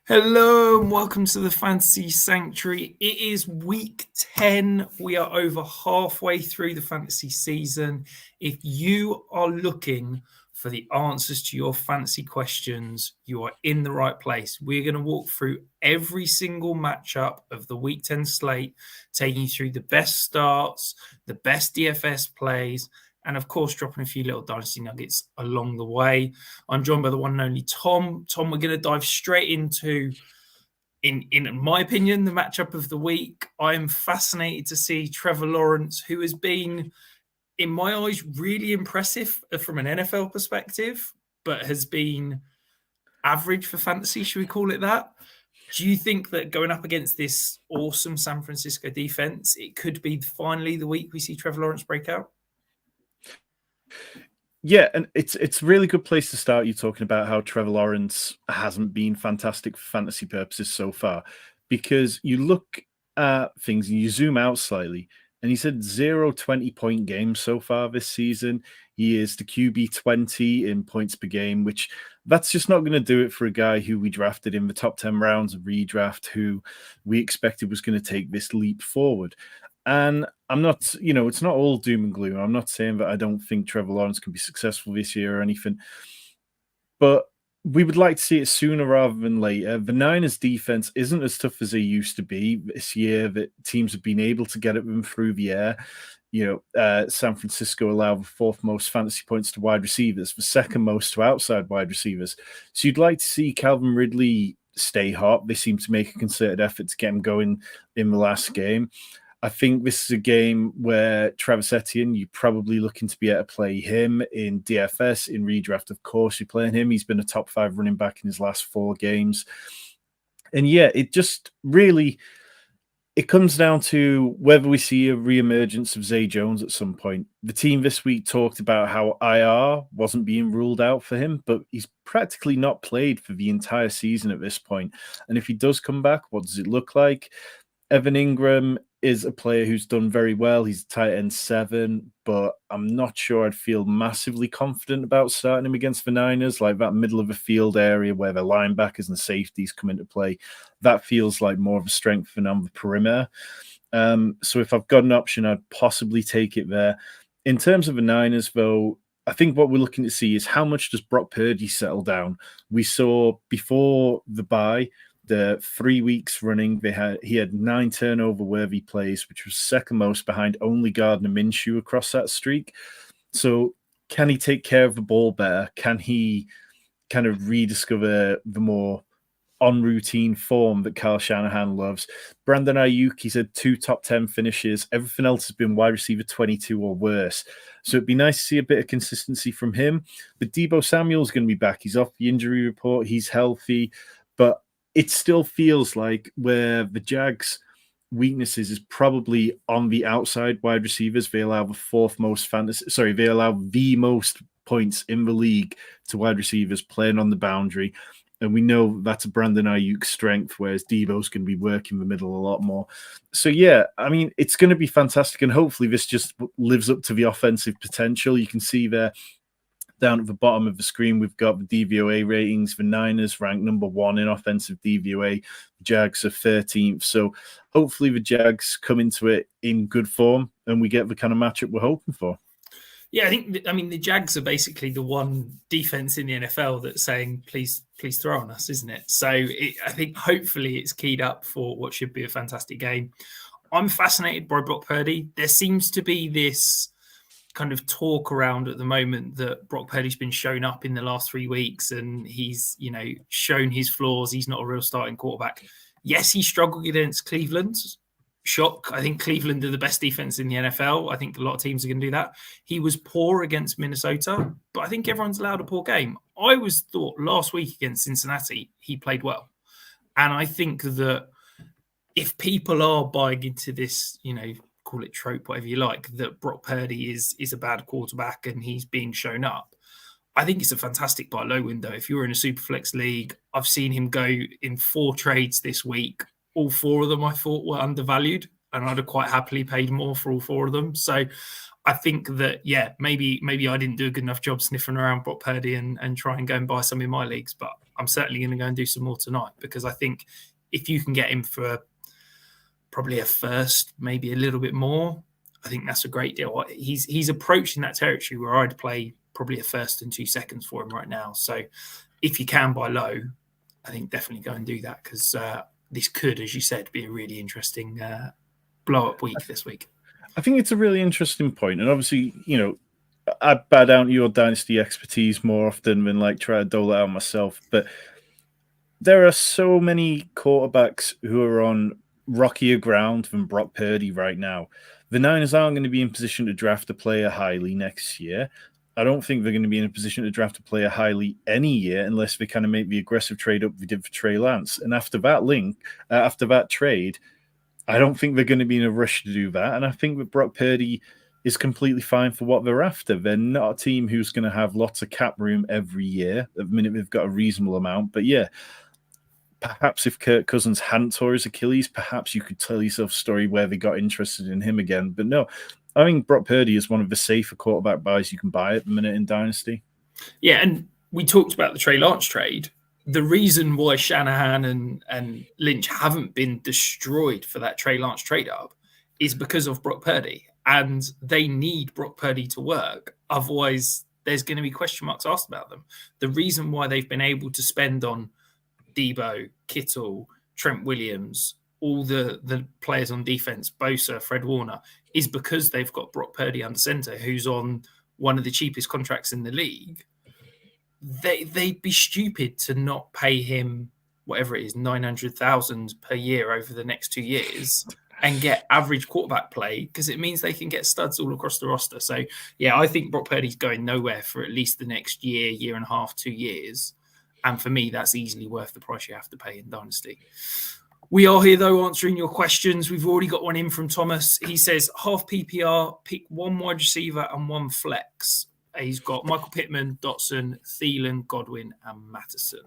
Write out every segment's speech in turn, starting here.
Hello and welcome to the Fantasy Sanctuary. It is week 10. We are over halfway through the fantasy season. If you are looking for the answers to your fantasy questions, you are in the right place. We're going to walk through every single matchup of the week 10 slate, taking you through the best starts, the best DFS plays, and of course, dropping a few little dynasty nuggets along the way. I'm joined by the one and only Tom. Tom, we're going to dive straight into, in my opinion, the matchup of the week. I'm fascinated to see Trevor Lawrence, who has been, in my eyes, really impressive from an NFL perspective, but has been average for fantasy, should we call it that? Do you think that going up against this awesome San Francisco defense, it could be finally the week we see Trevor Lawrence break out? Yeah, and it's a really good place to start. You talking about how Trevor Lawrence hasn't been fantastic for fantasy purposes so far, because you look at things and you zoom out slightly, and he's had 0 20-point games so far this season. He is the QB 20 in points per game, which that's just not going to do it for a guy who we drafted in the top 10 rounds of redraft, who we expected was going to take this leap forward. And I'm not, it's not all doom and gloom. I'm not saying that I don't think Trevor Lawrence can be successful this year or anything, but we would like to see it sooner rather than later. The Niners defense isn't as tough as they used to be this year, that teams have been able to get at them through the air. San Francisco allow the fourth most fantasy points to wide receivers, the second most to outside wide receivers. So you'd like to see Calvin Ridley stay hot. They seem to make a concerted effort to get him going in the last game. I think this is a game where Travis Etienne, you're probably looking to be able to play him in DFS. In redraft, of course, you're playing him. He's been a top 5 running back in his last 4 games. And yeah, it just really, it comes down to whether we see a reemergence of Zay Jones at some point. The team this week talked about how IR wasn't being ruled out for him, but he's practically not played for the entire season at this point. And if he does come back, what does it look like? Evan Ingram is a player who's done very well. He's tight end 7, but I'm not sure I'd feel massively confident about starting him against the Niners, like that middle of the field area where the linebackers and safeties come into play. That feels like more of a strength than on the perimeter. So if I've got an option, I'd possibly take it there. In terms of the Niners, though, I think what we're looking to see is how much does Brock Purdy settle down? We saw before the bye, the 3 weeks running, he had 9 turnover-worthy plays, which was second most behind only Gardner Minshew across that streak. So can he take care of the ball better? Can he kind of rediscover the more on-routine form that Kyle Shanahan loves? Brandon Ayuk, he's had 2 top 10 finishes. Everything else has been wide receiver 22 or worse. So it'd be nice to see a bit of consistency from him. But Deebo Samuel's going to be back. He's off the injury report. He's healthy. But it still feels like where the Jags' weaknesses is probably on the outside wide receivers. They allow they allow the most points in the league to wide receivers playing on the boundary. And we know that's a Brandon Ayuk strength, whereas Debo's going to be working the middle a lot more. So, yeah, I mean, it's going to be fantastic. And hopefully this just lives up to the offensive potential. You can see there, down at the bottom of the screen, we've got the DVOA ratings. The Niners ranked number 1 in offensive DVOA. The Jags are 13th. So hopefully the Jags come into it in good form and we get the kind of matchup we're hoping for. Yeah, the Jags are basically the one defense in the NFL that's saying, please throw on us, isn't it? So I think hopefully it's keyed up for what should be a fantastic game. I'm fascinated by Brock Purdy. There seems to be this kind of talk around at the moment that Brock Purdy's been shown up in the last 3 weeks and he's, shown his flaws. He's not a real starting quarterback. Yes, he struggled against Cleveland. Shock. I think Cleveland are the best defense in the NFL. I think a lot of teams are going to do that. He was poor against Minnesota, but I think everyone's allowed a poor game. I thought last week against Cincinnati, he played well. And I think that if people are buying into this, call it trope, whatever you like, that Brock Purdy is a bad quarterback and he's being shown up, I think it's a fantastic buy low window. If you're in a Superflex league, I've seen him go in 4 trades this week. All 4 of them I thought were undervalued, and I'd have quite happily paid more for all 4 of them. So I think that, maybe I didn't do a good enough job sniffing around Brock Purdy and try and go and buy some in my leagues, but I'm certainly going to go and do some more tonight, because I think if you can get him for probably a first, maybe a little bit more, I think that's a great deal. He's approaching that territory where I'd play probably a first and 2 seconds for him right now. So if you can buy low, I think definitely go and do that, because this could, as you said, be a really interesting blow-up week this week. I think it's a really interesting point. And obviously, I bow down to your dynasty expertise more often than try to dole it out myself. But there are so many quarterbacks who are on rockier ground than Brock Purdy right now. The Niners aren't going to be in position to draft a player highly next year. I don't think they're going to be in a position to draft a player highly any year unless they kind of make the aggressive trade up they did for Trey Lance. And after that trade, I don't think they're going to be in a rush to do that. And I think that Brock Purdy is completely fine for what they're after. They're not a team who's going to have lots of cap room every year. At the minute, they've got a reasonable amount. But yeah, perhaps if Kirk Cousins hadn't tore his Achilles, perhaps you could tell yourself a story where they got interested in him again. But no, I think Brock Purdy is one of the safer quarterback buys you can buy at the minute in Dynasty. Yeah, and we talked about the Trey Lance trade. The reason why Shanahan and Lynch haven't been destroyed for that Trey Lance trade up is because of Brock Purdy. And they need Brock Purdy to work. Otherwise, there's going to be question marks asked about them. The reason why they've been able to spend on Debo, Kittle, Trent Williams, all the players on defense, Bosa, Fred Warner, is because they've got Brock Purdy under center, who's on one of the cheapest contracts in the league. They'd be stupid to not pay him whatever it is, $900,000 per year over the next 2 years and get average quarterback play, because it means they can get studs all across the roster. So yeah, I think Brock Purdy's going nowhere for at least the next year and a half, 2 years. And for me, that's easily worth the price you have to pay in Dynasty. We are here, though, answering your questions. We've already got one in from Thomas. He says, half PPR, pick one wide receiver and one flex. He's got Michael Pittman, Dotson, Thielen, Godwin, and Mattison.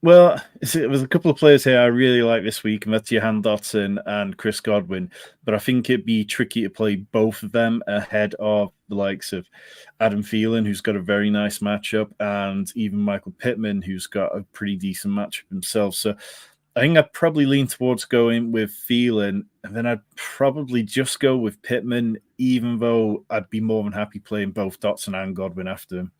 Well, there's a couple of players here I really like this week, and that's Jahan Dotson and Chris Godwin. But I think it'd be tricky to play both of them ahead of the likes of Adam Thielen, who's got a very nice matchup, and even Michael Pittman, who's got a pretty decent matchup himself. So I think I'd probably lean towards going with Thielen, and then I'd probably just go with Pittman, even though I'd be more than happy playing both Dotson and Godwin after him.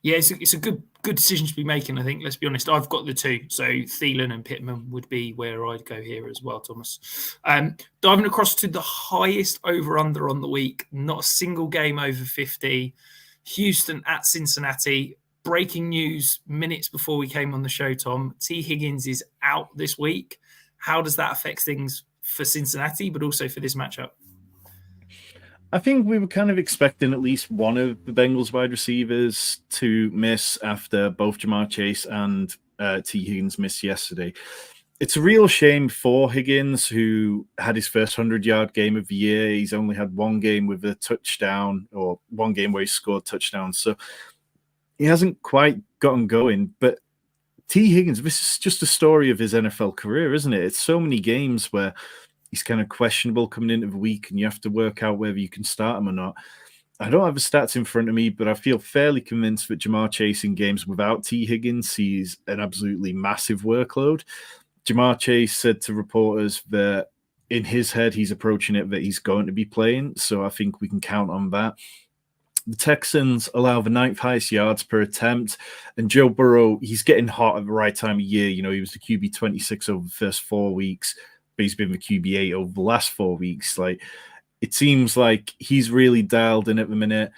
Yeah, it's a good decision to be making, I think. Let's be honest. I've got the two. So Thielen and Pittman would be where I'd go here as well, Thomas. Diving across to the highest over-under on the week. Not a single game over 50. Houston at Cincinnati. Breaking news minutes before we came on the show, Tom. T. Higgins is out this week. How does that affect things for Cincinnati, but also for this matchup? I think we were kind of expecting at least one of the Bengals wide receivers to miss after both Jamar Chase and T. Higgins missed yesterday. It's a real shame for Higgins, who had his first 100-yard game of the year. He's only had one game with a touchdown, or one game where he scored touchdowns. So he hasn't quite gotten going. But T. Higgins, this is just a story of his NFL career, isn't it? It's so many games where he's kind of questionable coming into the week, and you have to work out whether you can start him or not. I don't have the stats in front of me, but I feel fairly convinced that Jamar Chase in games without T. Higgins sees an absolutely massive workload. Jamar Chase said to reporters that in his head, he's approaching it that he's going to be playing, so I think we can count on that. The Texans allow the 9th highest yards per attempt, and Joe Burrow, he's getting hot at the right time of year. You know, he was the QB 26 over the first 4 weeks. He's been the QB8 over the last 4 weeks. Like, it seems like he's really dialed in at the minute.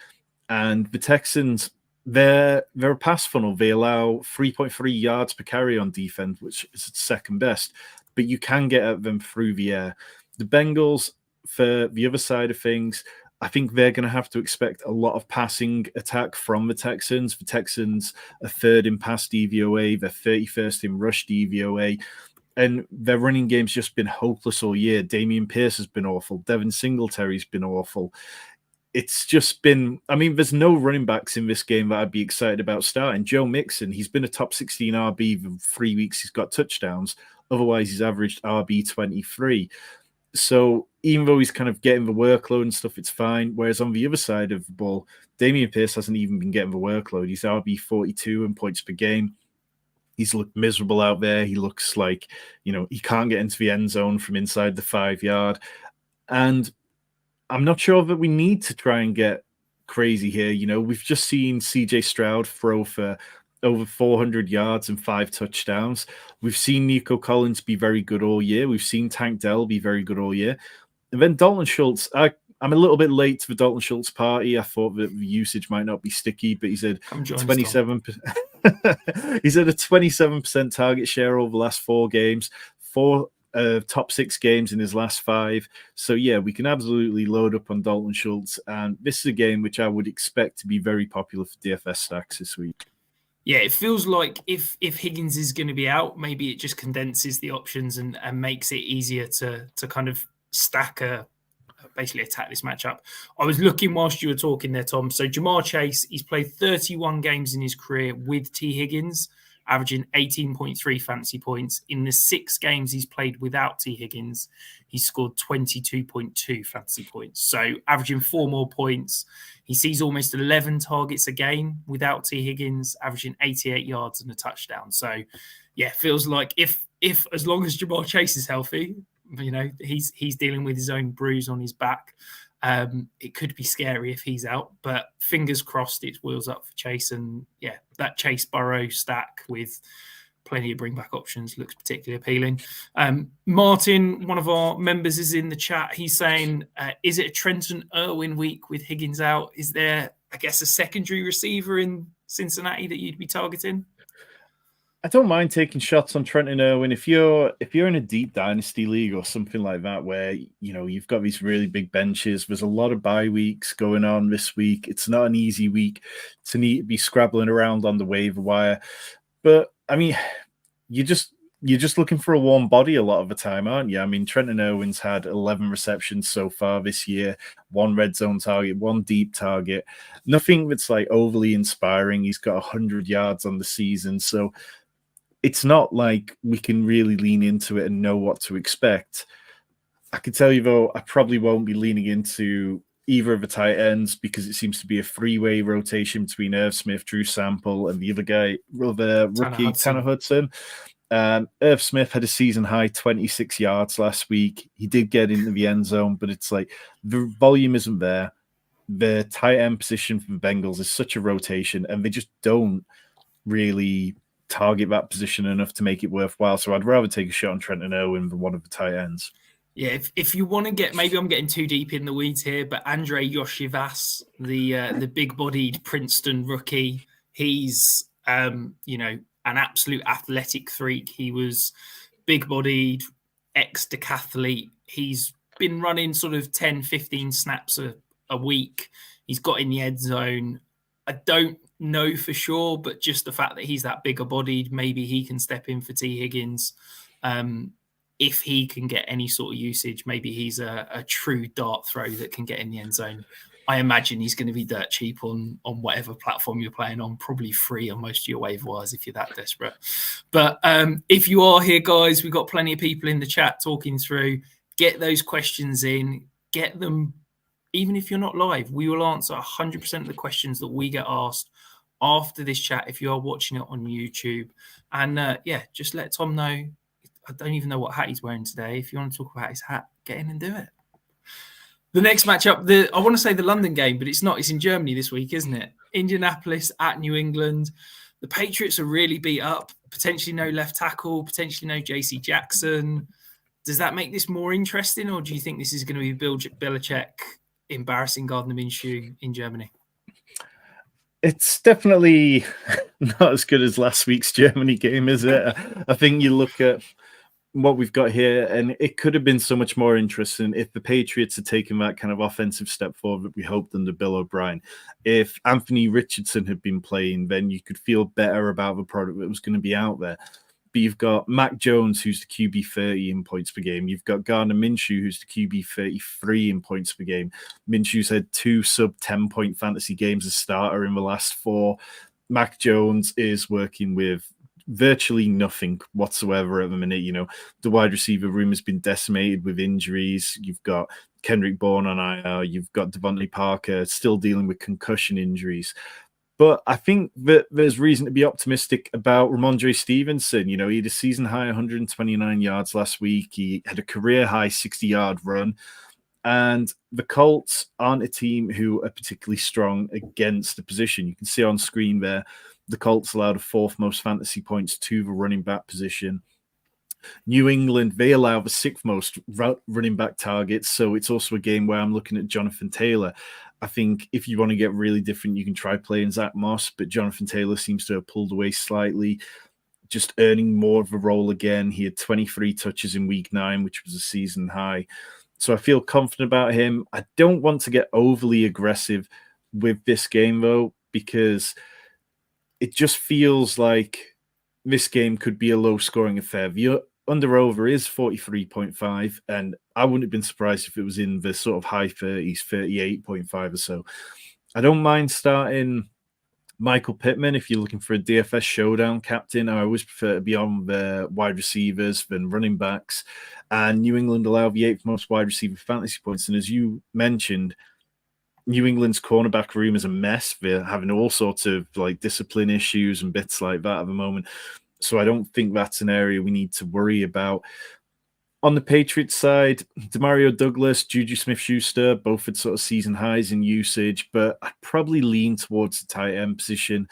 And the Texans, they're a pass funnel. They allow 3.3 yards per carry on defense, which is second best. But you can get at them through the air. The Bengals, for the other side of things, I think they're going to have to expect a lot of passing attack from the Texans. The Texans are 3rd in pass DVOA. They're 31st in rush DVOA. And their running game's just been hopeless all year. Damian Pierce has been awful. Devin Singletary's been awful. It's just been, I mean, there's no running backs in this game that I'd be excited about starting. Joe Mixon, he's been a top 16 RB for 3 weeks. He's got touchdowns. Otherwise, he's averaged RB 23. So even though he's kind of getting the workload and stuff, it's fine. Whereas on the other side of the ball, Dameon Pierce hasn't even been getting the workload. He's RB 42 in points per game. He's looked miserable out there. He looks like, he can't get into the end zone from inside the 5-yard. And I'm not sure that we need to try and get crazy here. We've just seen CJ Stroud throw for over 400 yards and 5 touchdowns. We've seen Nico Collins be very good all year. We've seen Tank Dell be very good all year. And then Dalton Schultz, I'm a little bit late to the Dalton Schultz party. I thought that the usage might not be sticky, but he's at 27%. He's at a 27% target share over the last 4 games, 4 top 6 games in his last 5. So yeah, we can absolutely load up on Dalton Schultz, and this is a game which I would expect to be very popular for DFS stacks this week. Yeah, it feels like if Higgins is going to be out, maybe it just condenses the options and makes it easier to kind of basically attack this matchup. I was looking whilst you were talking there, Tom. So Jamar Chase, he's played 31 games in his career with T. Higgins, averaging 18.3 fantasy points. In the 6 games he's played without T. Higgins, he scored 22.2 fantasy points. So averaging 4 more points. He sees almost 11 targets a game without T. Higgins, averaging 88 yards and a touchdown. So yeah, feels like if as long as Jamar Chase is healthy, he's dealing with his own bruise on his back. It could be scary if he's out, but fingers crossed it's wheels up for Chase. And yeah, that Chase Burrow stack with plenty of bring back options looks particularly appealing. Martin, one of our members, is in the chat. He's saying, is it a Trenton Irwin week with Higgins out? Is there, I guess, a secondary receiver in Cincinnati that you'd be targeting? I don't mind taking shots on Trenton Irwin. If you're in a deep dynasty league or something like that, where you've got these really big benches, there's a lot of bye weeks going on this week. It's not an easy week to need to be scrabbling around on the waiver wire. But I mean, you're just looking for a warm body a lot of the time, aren't you? I mean, Trenton Irwin's had 11 receptions so far this year, 1 red zone target, 1 deep target. Nothing that's like overly inspiring. He's got 100 yards on the season, so it's not like we can really lean into it and know what to expect. I can tell you, though, I probably won't be leaning into either of the tight ends because it seems to be a 3-way rotation between Irv Smith, Drew Sample, and the other rookie, Tanner Hudson. Irv Smith had a season-high 26 yards last week. He did get into the end zone, but it's like the volume isn't there. The tight end position for the Bengals is such a rotation, and they just don't really target that position enough to make it worthwhile. So I'd rather take a shot on Trenton Irwin than one of the tight ends. Yeah, if you want to get, maybe I'm getting too deep in the weeds here, but Andre Yoshivas, the big-bodied Princeton rookie, he's an absolute athletic freak. He was big-bodied, ex-decathlete. He's been running sort of 10, 15 snaps a week. He's got in the end zone. I don't know for sure, but just the fact that he's that bigger bodied, maybe he can step in for T. Higgins. If he can get any sort of usage, maybe he's a true dart throw that can get in the end zone. I imagine he's going to be dirt cheap on whatever platform you're playing on, probably free on most of your waiver wires if you're that desperate. But if you are here, guys, we've got plenty of people in the chat talking through. Get those questions in, get them. Even if you're not live, we will answer 100% of the questions that we get asked after this chat if you are watching it on YouTube. And just let Tom know. I don't even know what hat he's wearing today. If you want to talk about his hat, get in and do it. The next matchup, I want to say the London game, but it's not. It's in Germany this week, isn't it? Indianapolis at New England. The Patriots are really beat up. Potentially no left tackle, potentially no JC Jackson. Does that make this more interesting, or do you think this is going to be Bill Belichick embarrassing Gardner Minshew in Germany? It's definitely not as good as last week's Germany game, is it? I think you look at what we've got here, and it could have been so much more interesting if the Patriots had taken that kind of offensive step forward that we hoped under Bill O'Brien. If Anthony Richardson had been playing, then you could feel better about the product that was going to be out there. But you've got Mac Jones, who's the QB 30 in points per game. You've got Gardner Minshew, who's the QB 33 in points per game. Minshew's had 2 sub-10-point fantasy games as starter in the last 4. Mac Jones is working with virtually nothing whatsoever at the minute. The wide receiver room has been decimated with injuries. You've got Kendrick Bourne on IR. You've got Devontae Parker still dealing with concussion injuries. But I think that there's reason to be optimistic about Ramondre Stevenson. He had a season-high 129 yards last week. He had a career-high 60-yard run. And the Colts aren't a team who are particularly strong against the position. You can see on screen there, the Colts allowed the fourth most fantasy points to the running back position. New England, they allow the sixth most running back targets. So it's also a game where I'm looking at Jonathan Taylor. I think if you want to get really different, you can try playing Zach Moss, but Jonathan Taylor seems to have pulled away slightly, just earning more of a role again. He had 23 touches in week 9, which was a season high. So I feel confident about him. I don't want to get overly aggressive with this game, though, because it just feels like this game could be a low-scoring affair. The under-over is 43.5, and I wouldn't have been surprised if it was in the sort of high 30s, 38.5 or so. I don't mind starting Michael Pittman if you're looking for a DFS showdown captain. I always prefer to be on the wide receivers than running backs. And New England allow the 8th most wide receiver fantasy points. And as you mentioned, New England's cornerback room is a mess. They're having all sorts of discipline issues and bits like that at the moment. So I don't think that's an area we need to worry about. On the Patriots side, Demario Douglas, Juju Smith-Schuster, both at sort of season highs in usage, but I'd probably lean towards the tight end position.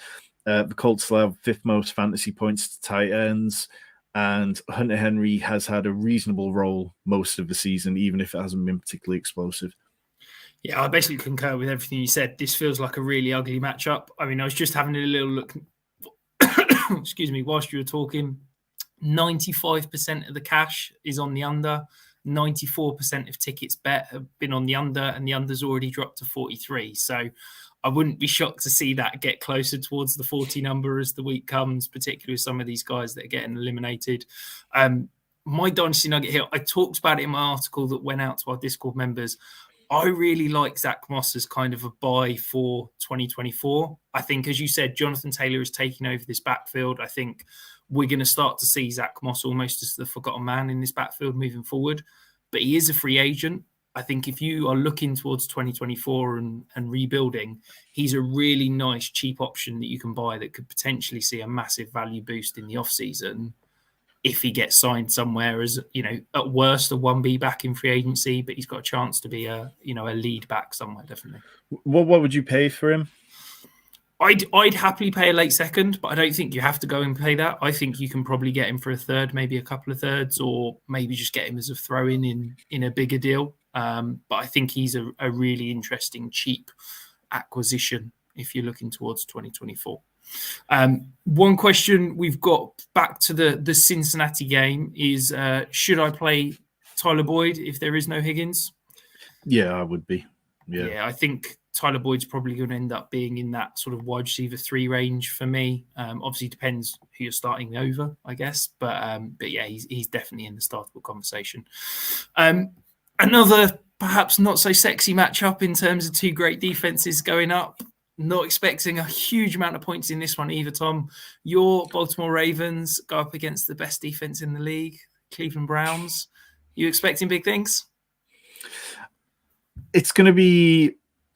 The Colts allow 5th most fantasy points to tight ends, and Hunter Henry has had a reasonable role most of the season, even if it hasn't been particularly explosive. Yeah, I basically concur with everything you said. This feels like a really ugly matchup. I mean, I was just having a little look, excuse me, whilst you were talking. 95% of the cash is on the under. 94% of tickets bet have been on the under, and the under's already dropped to 43. So I wouldn't be shocked to see that get closer towards the 40 number as the week comes, particularly with some of these guys that are getting eliminated. My Dynasty Nugget here, I talked about it in my article that went out to our Discord members. I really like Zach Moss as kind of a buy for 2024. I think, as you said, Jonathan Taylor is taking over this backfield. I think we're going to start to see Zach Moss almost as the forgotten man in this backfield moving forward. But he is a free agent. I think if you are looking towards 2024 and rebuilding, he's a really nice, cheap option that you can buy that could potentially see a massive value boost in the offseason if he gets signed somewhere as, at worst, a 1B back in free agency, but he's got a chance to be a lead back somewhere, definitely. What would you pay for him? I'd happily pay a late second, but I don't think you have to go and pay that. I think you can probably get him for a third, maybe a couple of thirds, or maybe just get him as a throw-in in a bigger deal. But I think he's a really interesting, cheap acquisition if you're looking towards 2024. One question we've got back to the Cincinnati game is, should I play Tyler Boyd if there is no Higgins? Yeah, I would be. Yeah, I think Tyler Boyd's probably going to end up being in that sort of wide receiver 3 range for me. Obviously, depends who you're starting over, I guess. But yeah, he's definitely in the startable conversation. Another perhaps not so sexy matchup in terms of 2 great defenses going up. Not expecting a huge amount of points in this one either, Tom. Your Baltimore Ravens go up against the best defense in the league, Cleveland Browns. You expecting big things? It's going to be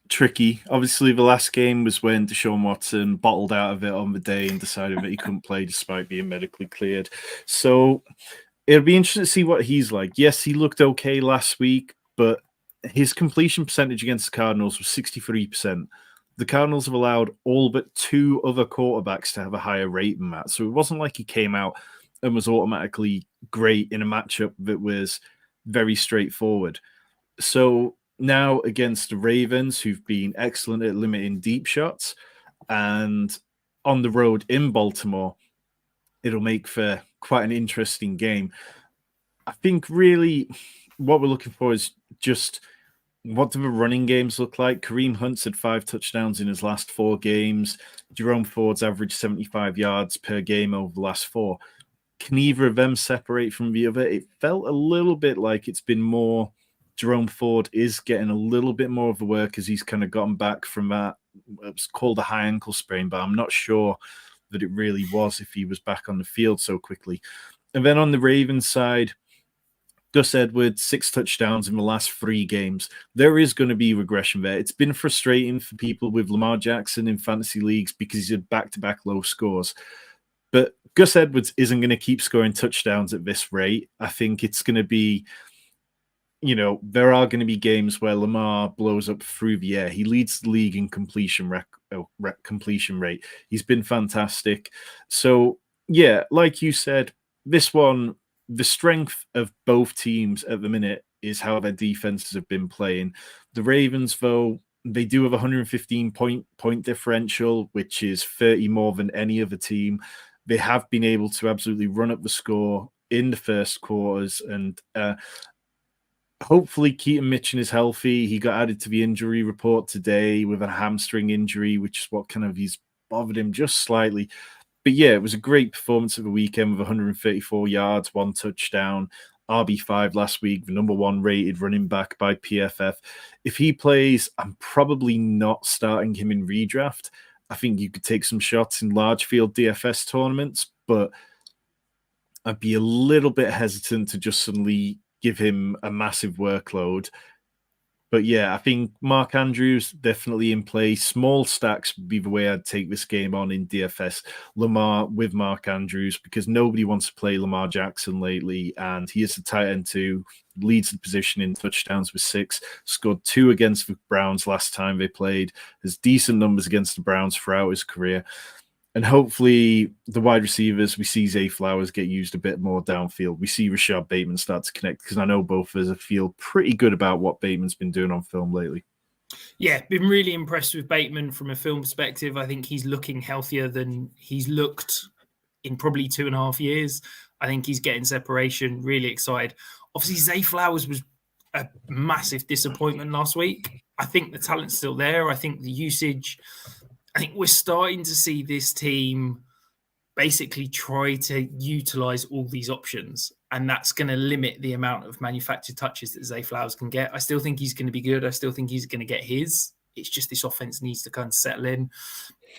tricky. Obviously, the last game was when Deshaun Watson bottled out of it on the day and decided that he couldn't play despite being medically cleared. So it'll be interesting to see what he's like. Yes, he looked okay last week, but his completion percentage against the Cardinals was 63%. The Cardinals have allowed all but 2 other quarterbacks to have a higher rate than that. So it wasn't like he came out and was automatically great in a matchup that was very straightforward. So now against the Ravens, who've been excellent at limiting deep shots, and on the road in Baltimore, it'll make for quite an interesting game. I think really what we're looking for is just what do the running games look like? Kareem Hunt's had 5 touchdowns in his last 4 games. Jerome Ford's averaged 75 yards per game over the last 4. Can either of them separate from the other? It felt a little bit like it's been more Jerome Ford is getting a little bit more of the work as he's kind of gotten back from that. It's called a high ankle sprain, but I'm not sure that it really was if he was back on the field so quickly. And then on the Ravens side, Gus Edwards, 6 touchdowns in the last 3 games. There is going to be regression there. It's been frustrating for people with Lamar Jackson in fantasy leagues because he's had back-to-back low scores. But Gus Edwards isn't going to keep scoring touchdowns at this rate. I think it's going to be, there are going to be games where Lamar blows up through the air. He leads the league in completion rate. He's been fantastic. So, yeah, like you said, this one, the strength of both teams at the minute is how their defenses have been playing. The Ravens, though, they do have a 115 point differential, which is 30 more than any other team. They have been able to absolutely run up the score in the first quarters, and hopefully Keaton Mitchell is healthy. He got added to the injury report today with a hamstring injury, which is what kind of he's bothered him just slightly. But yeah, it was a great performance of the weekend with 134 yards, 1 touchdown, RB5 last week, the number 1 rated running back by PFF. If he plays, I'm probably not starting him in redraft. I think you could take some shots in large field DFS tournaments, but I'd be a little bit hesitant to just suddenly give him a massive workload. But yeah, I think Mark Andrews definitely in play. Small stacks would be the way I'd take this game on in DFS. Lamar with Mark Andrews, because nobody wants to play Lamar Jackson lately, and he is a tight end too. Leads the position in touchdowns with 6. Scored 2 against the Browns last time they played. Has decent numbers against the Browns throughout his career. And hopefully the wide receivers, we see Zay Flowers get used a bit more downfield. We see Rashad Bateman start to connect, because I know both of us feel pretty good about what Bateman's been doing on film lately. Yeah, been really impressed with Bateman from a film perspective. I think he's looking healthier than he's looked in probably 2.5 years. I think he's getting separation, really excited. Obviously, Zay Flowers was a massive disappointment last week. I think the talent's still there. I think the usage... I think we're starting to see this team basically try to utilize all these options, and that's going to limit the amount of manufactured touches that Zay Flowers can get. I still think he's going to be good. I still think he's going to get his. It's just this offense needs to kind of settle in.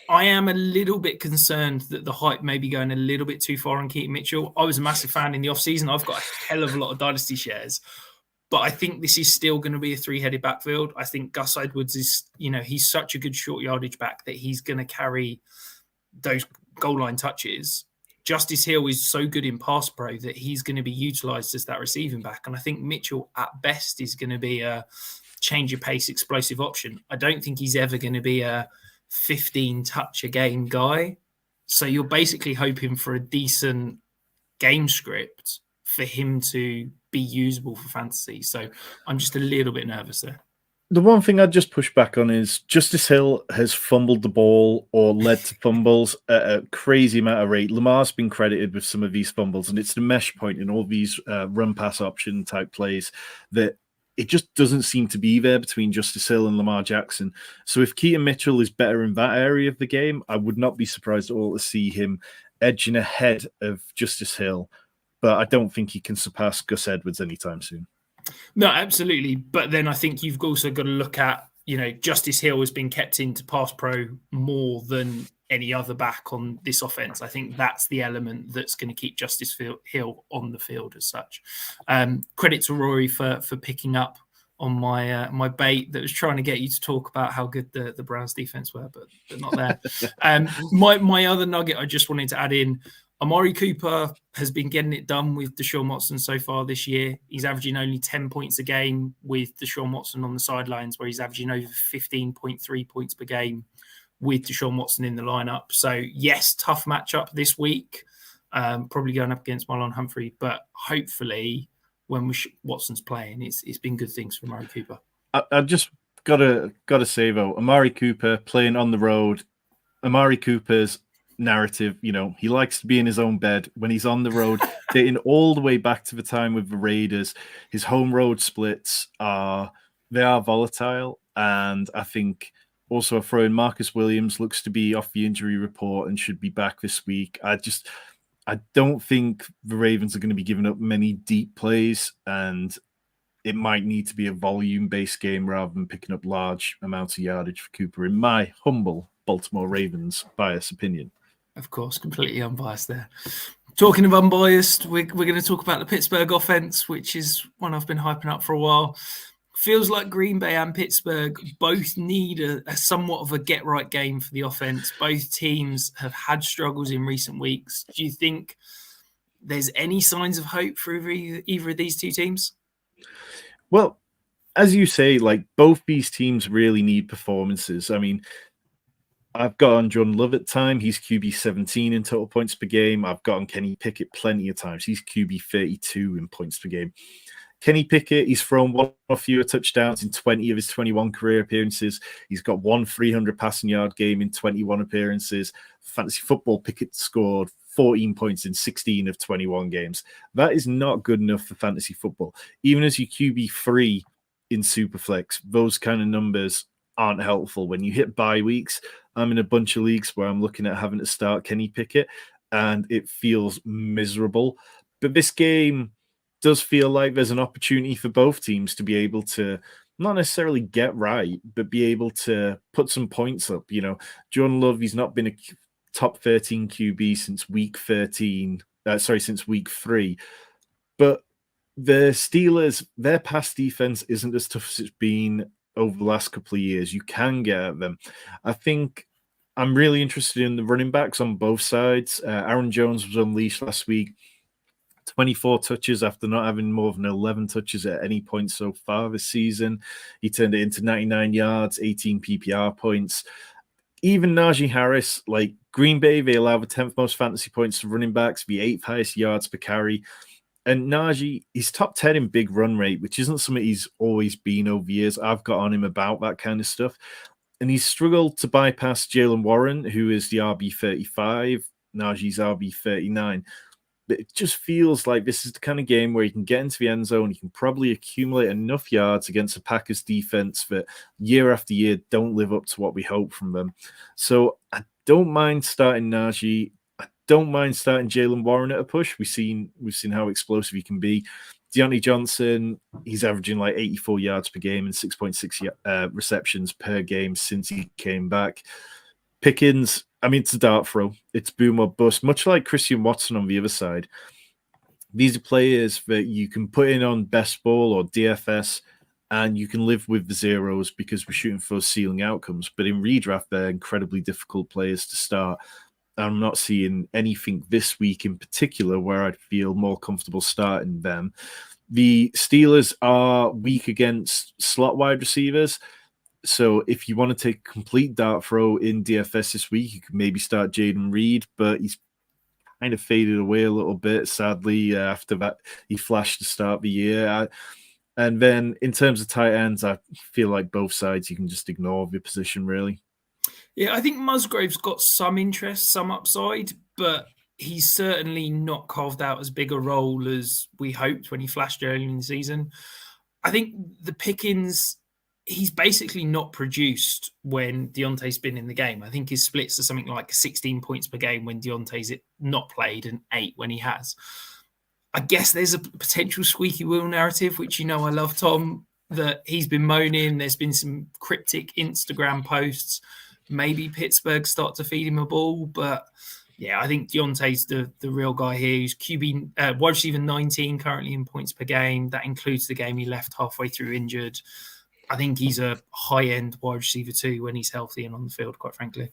I am a little bit concerned that the hype may be going a little bit too far on Keaton Mitchell. I was a massive fan in the offseason. I've got a hell of a lot of Dynasty shares. But I think this is still going to be a 3-headed backfield. I think Gus Edwards is, he's such a good short yardage back that he's going to carry those goal line touches. Justice Hill is so good in pass pro that he's going to be utilized as that receiving back. And I think Mitchell at best is going to be a change of pace, explosive option. I don't think he's ever going to be a 15 touch a game guy. So you're basically hoping for a decent game script for him to be usable for fantasy. So I'm just a little bit nervous there. The one thing I'd just push back on is Justice Hill has fumbled the ball or led to fumbles at a crazy amount of rate. Lamar's been credited with some of these fumbles, and it's the mesh point in all these run-pass option type plays that it just doesn't seem to be there between Justice Hill and Lamar Jackson. So if Keaton Mitchell is better in that area of the game, I would not be surprised at all to see him edging ahead of Justice Hill. But I don't think he can surpass Gus Edwards anytime soon. No, absolutely. But then I think you've also got to look at, Justice Hill has been kept into pass pro more than any other back on this offense. I think that's the element that's going to keep Justice Hill on the field as such. Credit to Rory for picking up on my bait that was trying to get you to talk about how good the Browns defense were, but not there. My other nugget I just wanted to add in, Amari Cooper has been getting it done with Deshaun Watson so far this year. He's averaging only 10 points a game with Deshaun Watson on the sidelines, where he's averaging over 15.3 points per game with Deshaun Watson in the lineup. So, yes, tough matchup this week, probably going up against Marlon Humphrey, but hopefully when Watson's playing, it's been good things for Amari Cooper. I just gotta say, though, Amari Cooper playing on the road, Amari Cooper's narrative, he likes to be in his own bed when he's on the road, dating all the way back to the time with the Raiders. His home road splits are volatile, and I think also a throw in Marcus Williams looks to be off the injury report and should be back this week. I don't think the Ravens are going to be giving up many deep plays, and it might need to be a volume-based game rather than picking up large amounts of yardage for Cooper, in my humble Baltimore Ravens bias opinion. Of course, completely unbiased there. Talking of unbiased, we're going to talk about the Pittsburgh offense, which is one I've been hyping up for a while. Feels like Green Bay and Pittsburgh both need a somewhat of a get-right game for the offense. Both teams have had struggles in recent weeks. Do you think there's any signs of hope for either of these two teams? Well, as you say, like both these teams really need performances. I mean, I've got on Jordan Love at time. He's QB 17 in total points per game. I've got on Kenny Pickett plenty of times. He's QB 32 in points per game. Kenny Pickett, he's thrown one or fewer touchdowns in 20 of his 21 career appearances. He's got one 300 passing yard game in 21 appearances. Fantasy football, Pickett scored 14 points in 16 of 21 games. That is not good enough for fantasy football. Even as your QB3 in Superflex, those kind of numbers aren't helpful. When you hit bye weeks, I'm in a bunch of leagues where I'm looking at having to start Kenny Pickett, and it feels miserable. But this game does feel like there's an opportunity for both teams to be able to not necessarily get right, but be able to put some points up. You know, Jordan Love, he's not been a top 13 QB since week 3. But the Steelers, their pass defense isn't as tough as it's been over the last couple of years. You can get at them. I think I'm really interested in the running backs on both sides. Aaron Jones was unleashed last week. 24 touches after not having more than 11 touches at any point so far this season. He turned it into 99 yards, 18 PPR points. Even Najee Harris, like Green Bay, they allow the 10th most fantasy points to running backs, the 8th highest yards per carry. And Najee, he's top 10 in big run rate, which isn't something he's always been over years. I've got on him about that kind of stuff. And he's struggled to bypass Jalen Warren, who is the RB35. Najee's RB39. But it just feels like this is the kind of game where you can get into the end zone, you can probably accumulate enough yards against a Packers defense that year after year don't live up to what we hope from them. So I don't mind starting Najee. I don't mind starting Jalen Warren at a push. We've seen how explosive he can be. Deontay Johnson, he's averaging like 84 yards per game and 6.6 receptions per game since he came back. Pickens, I mean, it's a dart throw. It's boom or bust, much like Christian Watson on the other side. These are players that you can put in on best ball or DFS, and you can live with the zeros because we're shooting for ceiling outcomes. But in redraft, they're incredibly difficult players to start. I'm not seeing anything this week in particular where I'd feel more comfortable starting them. The Steelers are weak against slot wide receivers. So if you want to take a complete dart throw in DFS this week, you could maybe start Jaden Reed, but he's kind of faded away a little bit, sadly, after that he flashed to start the year. And then in terms of tight ends, I feel like both sides you can just ignore the position, really. Yeah, I think Musgrave's got some interest, some upside, but he's certainly not carved out as big a role as we hoped when he flashed early in the season. I think the Pickens, he's basically not produced when Deontay's been in the game. I think his splits are something like 16 points per game when Deontay's not played and 8 when he has. I guess there's a potential squeaky wheel narrative, which you know I love, Tom, that he's been moaning. There's been some cryptic Instagram posts. Maybe Pittsburgh start to feed him a ball, but yeah, I think Deontay's the real guy here. He's QB wide receiver 19 currently in points per game. That includes the game he left halfway through injured. I think he's a high-end wide receiver too when he's healthy and on the field, quite frankly.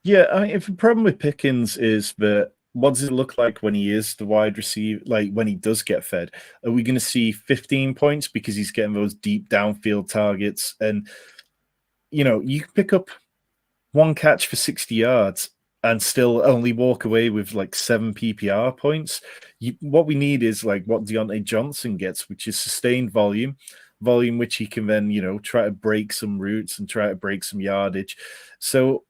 Yeah, I mean, if the problem with Pickens is that what does it look like when he is the wide receiver, like when he does get fed? Are we going to see 15 points because he's getting those deep downfield targets? And, you know, you can pick up one catch for 60 yards and still only walk away with like 7 PPR points. What we need is like what Deontay Johnson gets, which is sustained volume which he can then, you know, try to break some routes and try to break some yardage. So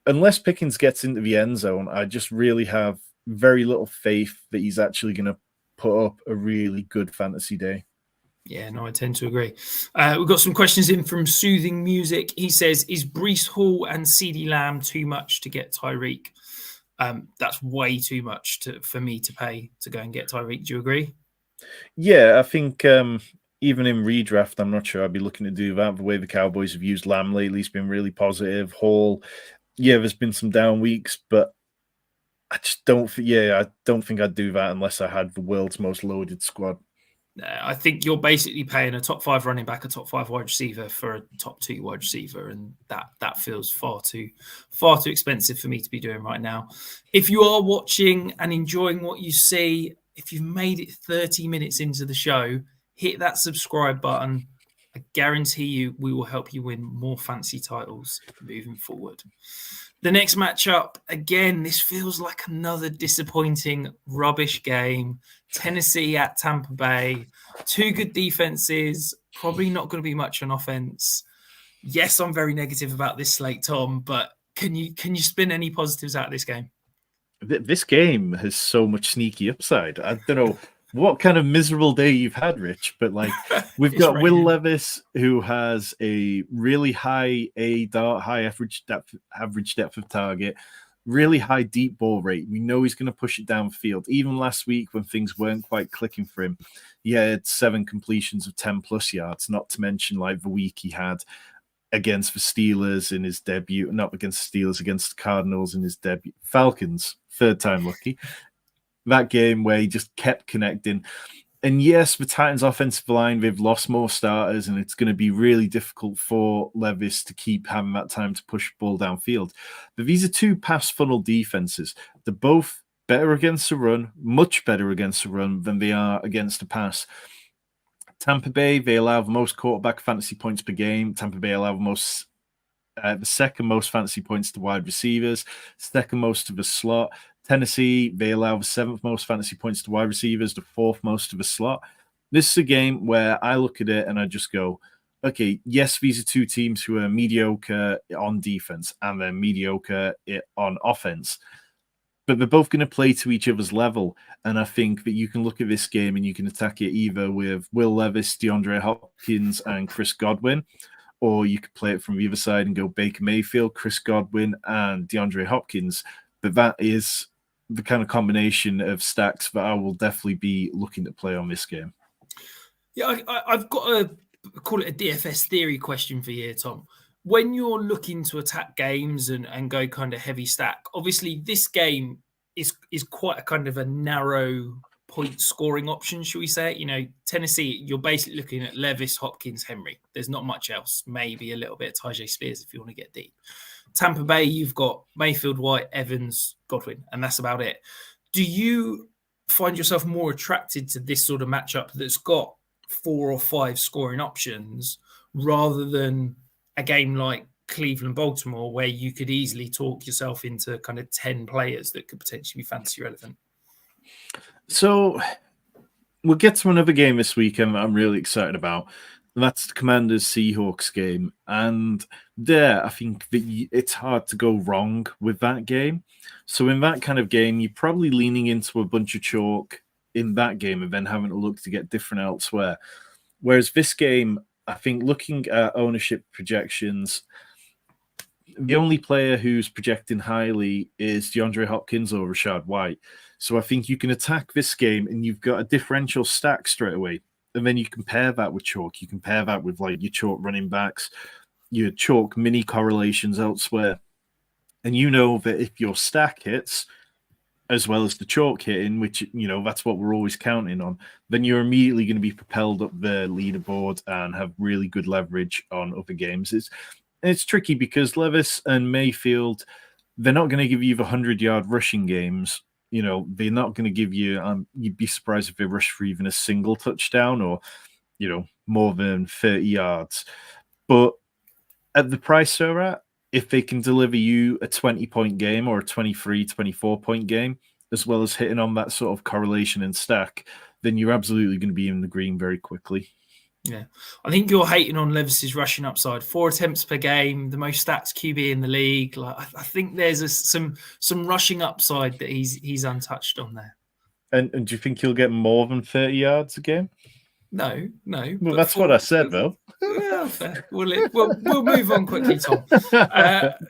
unless Pickens gets into the end zone, I just really have very little faith that he's actually going to put up a really good fantasy day. Yeah, no, I tend to agree. We've got some questions in from Soothing Music. He says, is Breece Hall and CeeDee Lamb too much to get Tyreek? That's way too much for me to pay to go and get Tyreek. Do you agree? Yeah, I think even in redraft, I'm not sure I'd be looking to do that. The way the Cowboys have used Lamb lately has been really positive. Hall, yeah, there's been some down weeks, but I just don't. Yeah, I don't think I'd do that unless I had the world's most loaded squad. I think you're basically paying a top 5 running back, a top 5 wide receiver for a top 2 wide receiver, and that feels far too expensive for me to be doing right now. If you are watching and enjoying what you see, if you've made it 30 minutes into the show, hit that subscribe button. I guarantee you we will help you win more fancy titles moving forward. The next matchup, again, this feels like another disappointing, rubbish game. Tennessee at Tampa Bay. 2 good defenses, probably not going to be much on offense. Yes, I'm very negative about this slate, Tom, but can you spin any positives out of this game? This game has so much sneaky upside. I don't know what kind of miserable day you've had, Rich, but like we've got raining. Will Levis, who has a really high high average depth of target, really high deep ball rate. We know he's going to push it downfield. Even last week when things weren't quite clicking for him, he had 7 completions of 10 plus yards, not to mention like the week he had against the Steelers in his debut, not against the Steelers, against the Cardinals in his debut. Falcons, 3rd time lucky. That game where he just kept connecting. And yes, the Titans' offensive line, they've lost more starters, and it's going to be really difficult for Levis to keep having that time to push the ball downfield. But these are 2 pass funnel defenses. They're both better against the run, much better against the run than they are against the pass. Tampa Bay, they allow the most quarterback fantasy points per game. Tampa Bay allow the 2nd most fantasy points to wide receivers, 2nd most to the slot. Tennessee, they allow the 7th most fantasy points to wide receivers, the 4th most to the slot. This is a game where I look at it and I just go, okay, yes, these are 2 teams who are mediocre on defense and they're mediocre on offense, but they're both going to play to each other's level. And I think that you can look at this game and you can attack it either with Will Levis, DeAndre Hopkins, and Chris Godwin, or you could play it from the other side and go Baker Mayfield, Chris Godwin, and DeAndre Hopkins. But that is the kind of combination of stacks that I will definitely be looking to play on this game. Yeah, I've got a call it a DFS theory question for you, Tom. When you're looking to attack games and go kind of heavy stack, obviously this game is quite a kind of a narrow point scoring option, should we say? You know, Tennessee, you're basically looking at Levis, Hopkins, Henry. There's not much else. Maybe a little bit of Tajay Spears if you want to get deep. Tampa Bay, you've got Mayfield, White, Evans, Godwin, and that's about it. Do you find yourself more attracted to this sort of matchup that's got 4 or 5 scoring options rather than a game like Cleveland, Baltimore, where you could easily talk yourself into kind of 10 players that could potentially be fantasy relevant? So we'll get to another game this weekend that I'm really excited about. And that's the Commanders-Seahawks game. And there, I think that it's hard to go wrong with that game. So in that kind of game, you're probably leaning into a bunch of chalk in that game and then having to look to get different elsewhere. Whereas this game, I think looking at ownership projections, the only player who's projecting highly is DeAndre Hopkins or Rashad White. So I think you can attack this game and you've got a differential stack straight away. And then you compare that with chalk. You compare that with like your chalk running backs, your chalk mini correlations elsewhere. And you know that if your stack hits, as well as the chalk hitting, which, you know, that's what we're always counting on, then you're immediately going to be propelled up the leaderboard and have really good leverage on other games. It's tricky because Levis and Mayfield, they're not going to give you the 100-yard rushing games. You know, they're not going to give you, you'd be surprised if they rush for even a single touchdown or, you know, more than 30 yards. But at the price they're at, if they can deliver you a 20-point game or a 23, 24-point game, as well as hitting on that sort of correlation and stack, then you're absolutely going to be in the green very quickly. Yeah, I think you're hating on Levis's rushing upside. 4 attempts per game, the most stats QB in the league. Like, I think there's some rushing upside that he's untouched on there. And do you think he'll get more than 30 yards a game? No. Well, that's what I said, though. Well, fair. We'll move on quickly, Tom.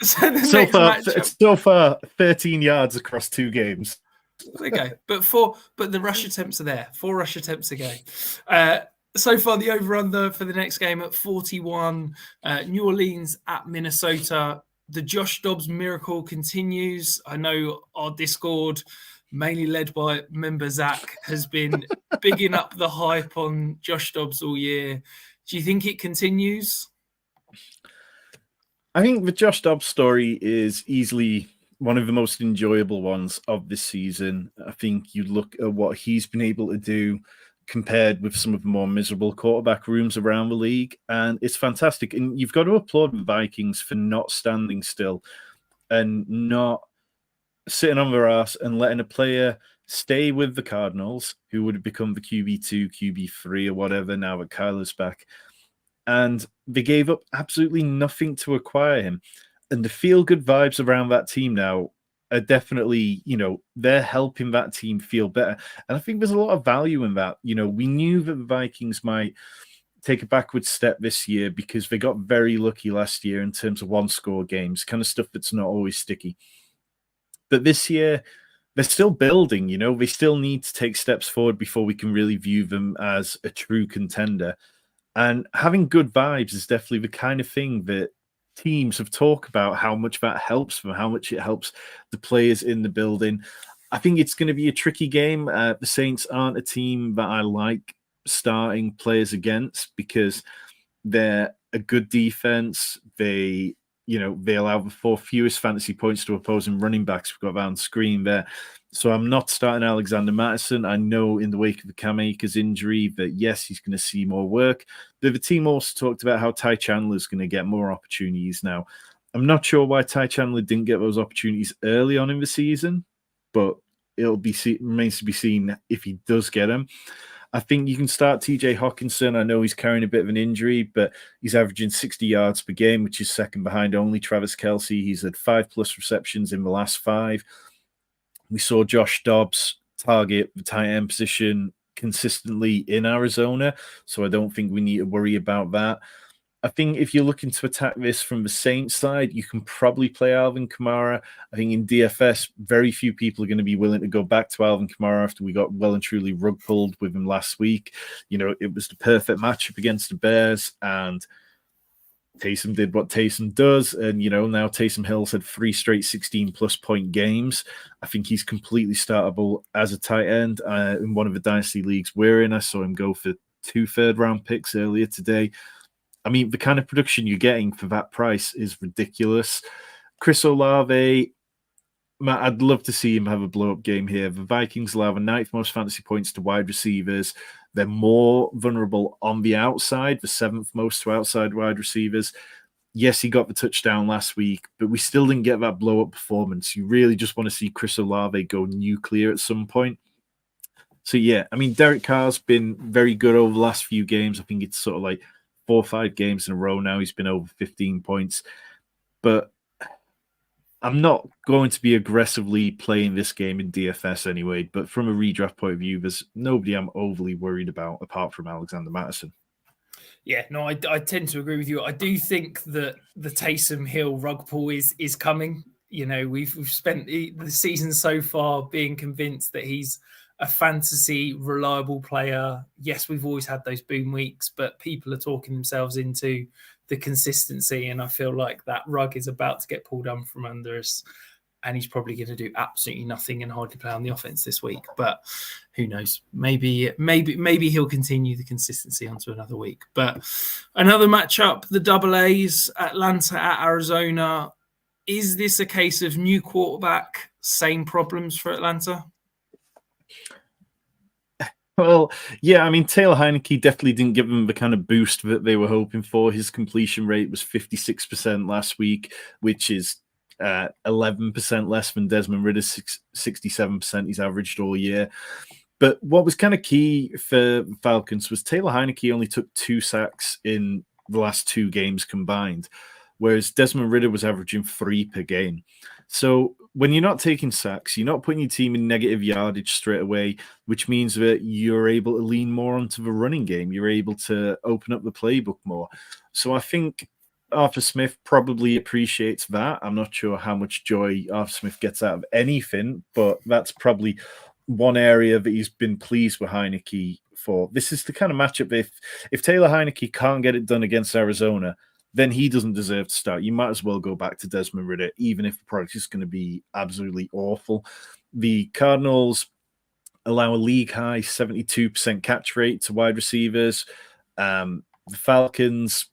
So far, 13 yards across 2 games. There we go. But the rush attempts are there. 4 rush attempts a game. So far, the over-under for the next game at 41. New Orleans at Minnesota. the Josh Dobbs miracle continues. I know our Discord, mainly led by member Zach, has been bigging up the hype on Josh Dobbs all year. Do you think it continues? I think the Josh Dobbs story is easily one of the most enjoyable ones of this season. I think you look at what he's been able to do compared with some of the more miserable quarterback rooms around the league, and it's fantastic. And you've got to applaud the Vikings for not standing still and not sitting on their ass and letting a player stay with the Cardinals, who would have become the QB2, QB3, or whatever now that Kyler's back. And they gave up absolutely nothing to acquire him. And the feel-good vibes around that team now are definitely, they're helping that team feel better. And I think there's a lot of value in that. We knew that the Vikings might take a backward step this year because they got very lucky last year in terms of one-score games, kind of stuff that's not always sticky. But this year, they're still building, they still need to take steps forward before we can really view them as a true contender. And having good vibes is definitely the kind of thing that teams have talked about, how much that helps them, how much it helps the players in the building. I think it's going to be a tricky game. The Saints aren't a team that I like starting players against because they're a good defense. They allow the fourth fewest fantasy points to opposing running backs. We've got that on screen there. So I'm not starting Alexander Mattison. I know in the wake of the Cam Akers injury that, yes, he's going to see more work. But the team also talked about how Ty Chandler is going to get more opportunities now. I'm not sure why Ty Chandler didn't get those opportunities early on in the season, but remains to be seen if he does get them. I think you can start TJ Hawkinson. I know he's carrying a bit of an injury, but he's averaging 60 yards per game, which is second behind only Travis Kelce. He's had 5+ receptions in the last 5. We saw Josh Dobbs target the tight end position consistently in Arizona, so I don't think we need to worry about that. I think if you're looking to attack this from the Saints side, you can probably play Alvin Kamara. I think in DFS, very few people are going to be willing to go back to Alvin Kamara after we got well and truly rug pulled with him last week. It was the perfect matchup against the Bears, and Taysom did what Taysom does. And, now Taysom Hill's had 3 straight 16+ point games. I think he's completely startable as a tight end. In one of the Dynasty leagues we're in, I saw him go for 2 third-round picks earlier today. I mean, the kind of production you're getting for that price is ridiculous. Chris Olave, Matt, I'd love to see him have a blow-up game here. The Vikings allow the 9th most fantasy points to wide receivers. They're more vulnerable on the outside, the 7th most to outside wide receivers. Yes, he got the touchdown last week, but we still didn't get that blow-up performance. You really just want to see Chris Olave go nuclear at some point. So, yeah, I mean, Derek Carr's been very good over the last few games. I think it's sort of like 4 or 5 games in a row now. He's been over 15 points. But I'm not going to be aggressively playing this game in DFS anyway, but from a redraft point of view, there's nobody I'm overly worried about apart from Alexander Mattison. Yeah, no, I tend to agree with you. I do think that the Taysom Hill rug pull is coming. We've spent the season so far being convinced that he's a fantasy reliable player. Yes, we've always had those boom weeks, but people are talking themselves into the consistency, and I feel like that rug is about to get pulled down from under us, and he's probably going to do absolutely nothing and hardly play on the offense this week. But who knows? Maybe he'll continue the consistency onto another week. But another matchup, the Double A's, Atlanta at Arizona. Is this a case of new quarterback, same problems for Atlanta? Well, yeah, I mean, Taylor Heineke definitely didn't give them the kind of boost that they were hoping for. His completion rate was 56% last week, which is 11% less than Desmond Ridder's 67% he's averaged all year. But what was kind of key for Falcons was Taylor Heineke only took 2 sacks in the last 2 games combined, whereas Desmond Ridder was averaging 3 per game. So when you're not taking sacks, you're not putting your team in negative yardage straight away, which means that you're able to lean more onto the running game. You're able to open up the playbook more. So I think Arthur Smith probably appreciates that. I'm not sure how much joy Arthur Smith gets out of anything, but that's probably one area that he's been pleased with Heineke for. This is the kind of matchup if Taylor Heineke can't get it done against Arizona, then he doesn't deserve to start. You might as well go back to Desmond Ridder, even if the product is going to be absolutely awful. The Cardinals allow a league high 72% catch rate to wide receivers. The Falcons,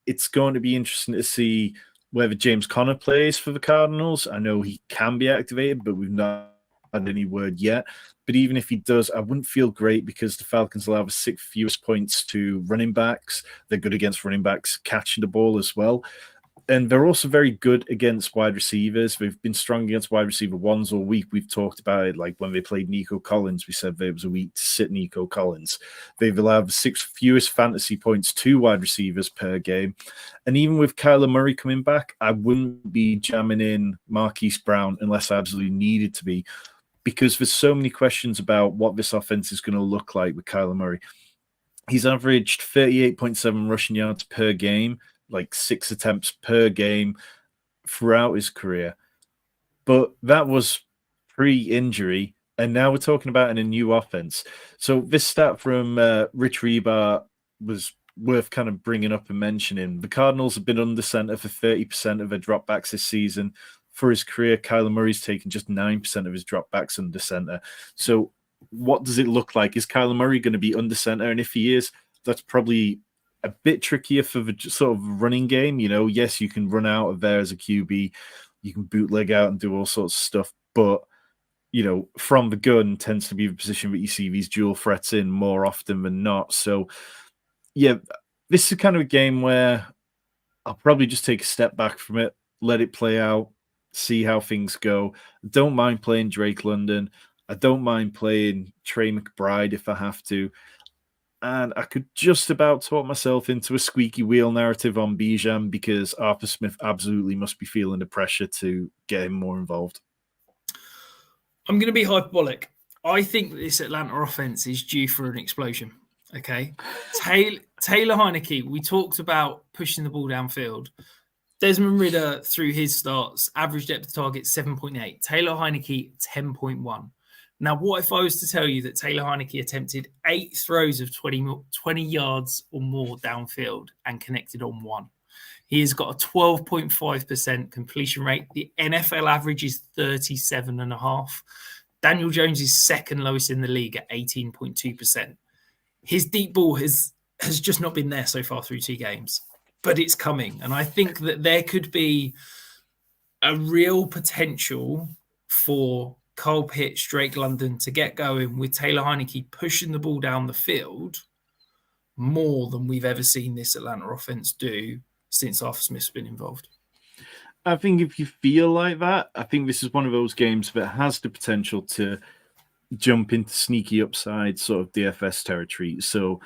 it's going to be interesting to see whether James Conner plays for the Cardinals. I know he can be activated, but we've not had any word yet. But even if he does, I wouldn't feel great because the Falcons allow the sixth fewest points to running backs. They're good against running backs catching the ball as well. And they're also very good against wide receivers. They've been strong against wide receiver ones all week. We've talked about it, like when they played Nico Collins, we said there was a week to sit Nico Collins. They've allowed the sixth fewest fantasy points to wide receivers per game. And even with Kyler Murray coming back, I wouldn't be jamming in Marquise Brown unless I absolutely needed to be, because there's so many questions about what this offense is going to look like with Kyler Murray. He's averaged 38.7 rushing yards per game, like 6 attempts per game throughout his career. But that was pre-injury, and now we're talking about in a new offense. So this stat from Rich Rebar was worth kind of bringing up and mentioning. The Cardinals have been under center for 30% of their dropbacks this season. For his career, Kyler Murray's taken just 9% of his dropbacks under center. So what does it look like? Is Kyler Murray going to be under center? And if he is, that's probably a bit trickier for the sort of running game. Yes, you can run out of there as a QB. You can bootleg out and do all sorts of stuff. But, from the gun tends to be the position that you see these dual threats in more often than not. So, yeah, this is kind of a game where I'll probably just take a step back from it, let it play out, see how things go. I don't mind playing Drake London. I don't mind playing Trey McBride if I have to. And I could just about talk myself into a squeaky wheel narrative on Bijan because Arthur Smith absolutely must be feeling the pressure to get him more involved. I'm going to be hyperbolic. I think this Atlanta offense is due for an explosion. Okay. Taylor Heineke, we talked about pushing the ball downfield. Desmond Ridder, through his starts, average depth of target 7.8. Taylor Heineke, 10.1. Now, what if I was to tell you that Taylor Heineke attempted 8 throws of 20 yards or more downfield and connected on 1? He has got a 12.5% completion rate. The NFL average is 37.5. Daniel Jones is second lowest in the league at 18.2%. His deep ball has just not been there so far through 2 games, but it's coming. And I think that there could be a real potential for Kyle Pitts, Drake London to get going with Taylor Heineke pushing the ball down the field more than we've ever seen this Atlanta offense do since Arthur Smith's been involved. I think if you feel like that, I think this is one of those games that has the potential to jump into sneaky upside sort of DFS territory. So,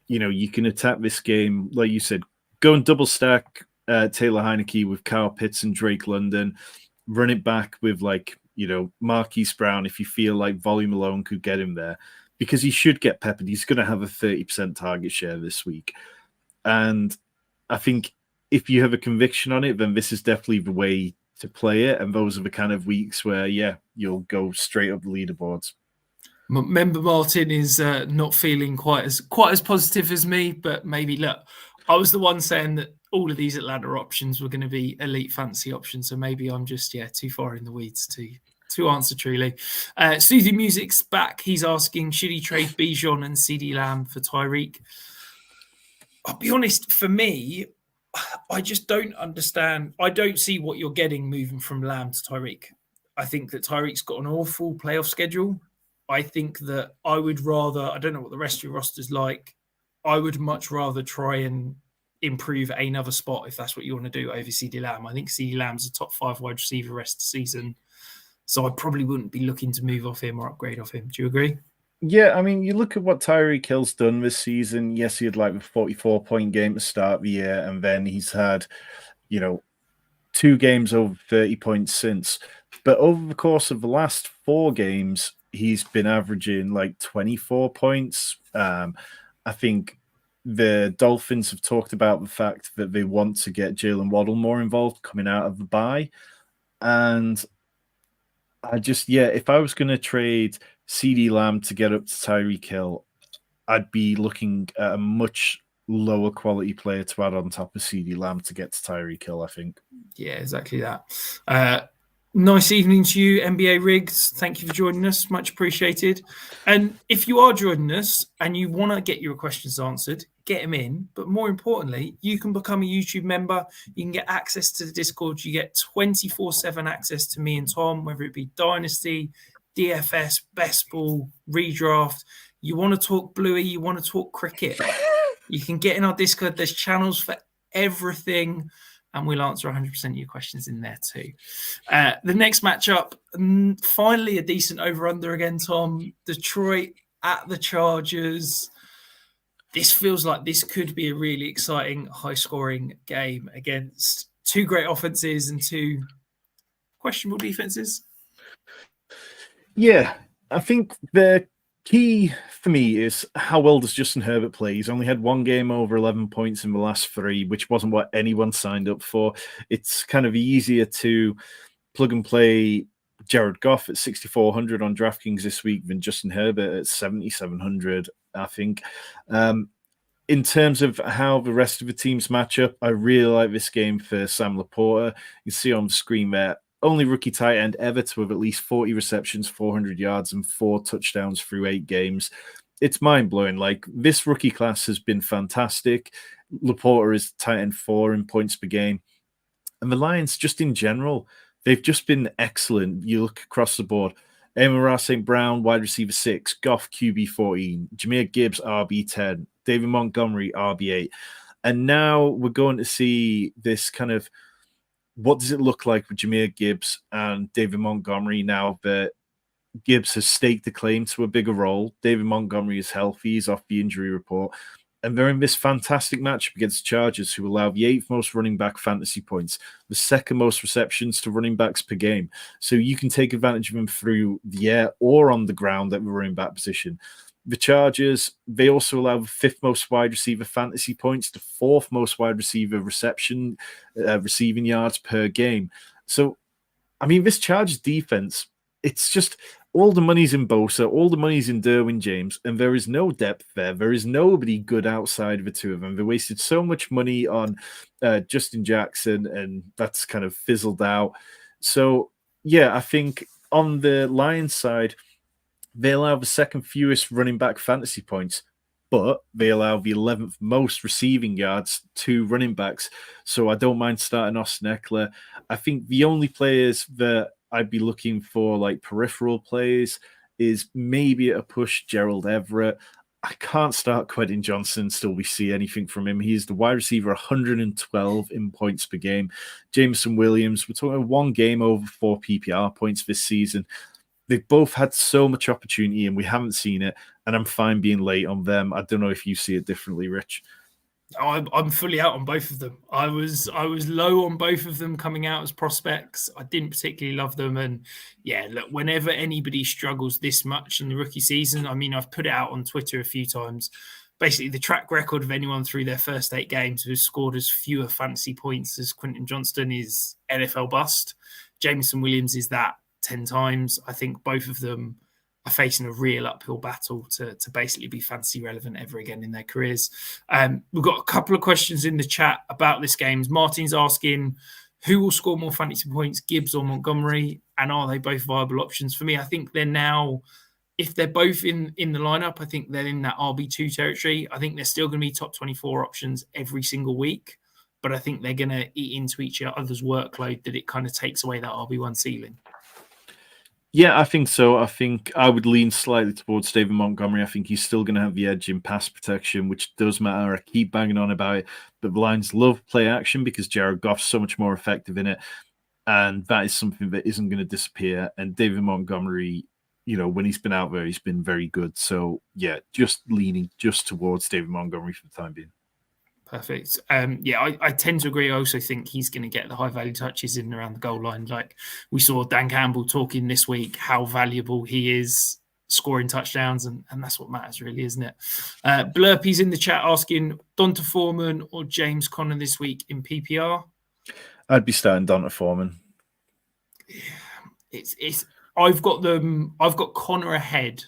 you can attack this game, like you said, go and double stack Taylor Heineke with Kyle Pitts and Drake London, run it back with Marquise Brown if you feel like volume alone could get him there, because he should get peppered. He's going to have a 30% target share this week. And I think if you have a conviction on it, then this is definitely the way to play it. And those are the kind of weeks where, you'll go straight up the leaderboards. Member Martin is not feeling quite as positive as me, but maybe, look, I was the one saying that all of these Atlanta options were going to be elite fantasy options. So maybe I'm just, too far in the weeds to answer truly. Soothing Music's back. He's asking, should he trade Bijan and CeeDee Lamb for Tyreek? I'll be honest, for me, I just don't understand. I don't see what you're getting moving from Lamb to Tyreek. I think that Tyreek's got an awful playoff schedule. I think that I would rather, I don't know what the rest of your roster's like. I would much rather try and improve another spot if that's what you want to do over CeeDee Lamb. I think CeeDee Lamb's a top 5 wide receiver rest of the season. So I probably wouldn't be looking to move off him or upgrade off him. Do you agree? Yeah, I mean, you look at what Tyreek Hill's done this season. Yes, he had like a 44-point game to start the year, and then he's had, 2 games over 30 points since. But over the course of the last 4 games, he's been averaging like 24 points. I think the Dolphins have talked about the fact that they want to get Jalen Waddle more involved coming out of the bye. And I just, if I was going to trade CeeDee Lamb to get up to Tyreek Hill, I'd be looking at a much lower quality player to add on top of CD Lamb to get to Tyreek Hill, I think. Yeah, exactly that. Nice evening to you, NBA Riggs. Thank you for joining us. Much appreciated. And if you are joining us and you want to get your questions answered, get them in. But more importantly, you can become a YouTube member. You can get access to the Discord. You get 24/7 access to me and Tom, whether it be Dynasty, DFS, Best Ball, Redraft. You want to talk Bluey, you want to talk cricket. You can get in our Discord. There's channels for everything. And we'll answer 100% of your questions in there too. The next matchup, finally a decent over-under again, Tom. Detroit at the Chargers. This feels like this could be a really exciting, high-scoring game against two great offenses and two questionable defenses. Yeah, I think the key for me is how well does Justin Herbert play. He's only had one game over 11 points in the last three, which wasn't what anyone signed up for. It's kind of easier to plug and play Jared Goff at 6,400 on DraftKings this week than Justin Herbert at 7,700, I think. In terms of how the rest of the teams match up, I really like this game for Sam Laporta. You see on the screen there, only rookie tight end ever to have at least 40 receptions, 400 yards, and 4 touchdowns through 8 games. It's mind-blowing. Like, this rookie class has been fantastic. Laporta is tight end 4 in points per game. And the Lions, just in general, they've just been excellent. You look across the board. Amon-Ra St. Brown, wide receiver 6. Goff, QB 14. Jahmyr Gibbs, RB 10. David Montgomery, RB 8. And now we're going to see this kind of, what does it look like with Jahmyr Gibbs and David Montgomery now that Gibbs has staked a claim to a bigger role? David Montgomery is healthy. He's off the injury report. And they're in this fantastic matchup against the Chargers, who allow the 8th most running back fantasy points, the 2nd most receptions to running backs per game. So you can take advantage of them through the air or on the ground at the running back position. The Chargers, they also allow the 5th most wide receiver fantasy points, the 4th most wide receiver receiving yards per game. So, I mean, this Chargers defense, it's just all the money's in Bosa, all the money's in Derwin James, and there is no depth there. There is nobody good outside of the two of them. They wasted so much money on Justin Jackson, and that's kind of fizzled out. So, yeah, I think on the Lions side, they allow the 2nd fewest running back fantasy points, but they allow the 11th most receiving yards to running backs. So I don't mind starting Austin Eckler. I think the only players that I'd be looking for, like peripheral plays, is maybe a push Gerald Everett. I can't start Quentin Johnson till we see anything from him. He's the wide receiver 112 in points per game. Jameson Williams, we're talking one game over 4 PPR points this season. They've both had so much opportunity and we haven't seen it, and I'm fine being late on them. I don't know if you see it differently, Rich. I'm fully out on both of them. I was low on both of them coming out as prospects. I didn't particularly love them. And yeah, look, whenever anybody struggles this much in the rookie season, I mean, I've put it out on Twitter a few times. Basically, the track record of anyone through their first 8 games who's scored as fewer fantasy points as Quentin Johnston is NFL bust. Jameson Williams is that 10 times. I think both of them are facing a real uphill battle to basically be fantasy relevant ever again in their careers. We've got a couple of questions in the chat about this game. Martin's asking, who will score more fantasy points, Gibbs or Montgomery? And are they both viable options? For me, I think they're now, if they're both in the lineup, I think they're in that RB2 territory. I think they're still going to be top 24 options every single week, but I think they're going to eat into each other's workload that it kind of takes away that RB1 ceiling. Yeah, I think so. I think I would lean slightly towards David Montgomery. I think he's still going to have the edge in pass protection, which does matter. I keep banging on about it, but the Lions love play action because Jared Goff's so much more effective in it, and that is something that isn't going to disappear. And David Montgomery, you know, when he's been out there, he's been very good. So, yeah, just leaning just towards David Montgomery for the time being. Perfect. I tend to agree. I also think he's going to get the high value touches in and around the goal line. Like we saw Dan Campbell talking this week, how valuable he is scoring touchdowns, and that's what matters really, isn't it? Blurpy's in the chat asking Donta Foreman or James Conner this week in PPR. I'd be starting Donta Foreman. It's I've got Conner ahead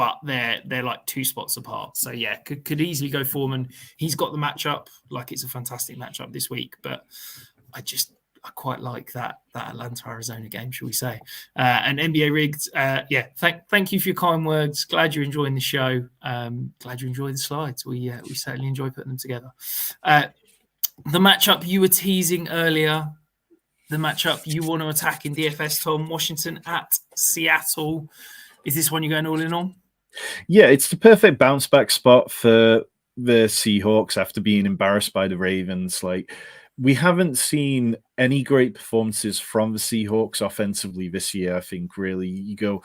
but they're like 2 spots apart. So yeah, could easily go Foreman. He's got the matchup, like it's a fantastic matchup this week, but I quite like that Atlanta Arizona game, shall we say? And NBA rigged. Thank you for your kind words. Glad you're enjoying the show. Glad you enjoyed the slides. We certainly enjoy putting them together. The matchup you were teasing earlier, the matchup you want to attack in DFS, Tom, Washington at Seattle. Is this one you're going all in on? Yeah, it's the perfect bounce back spot for the Seahawks after being embarrassed by the Ravens. Like, we haven't seen any great performances from the Seahawks offensively this year. I think really you go,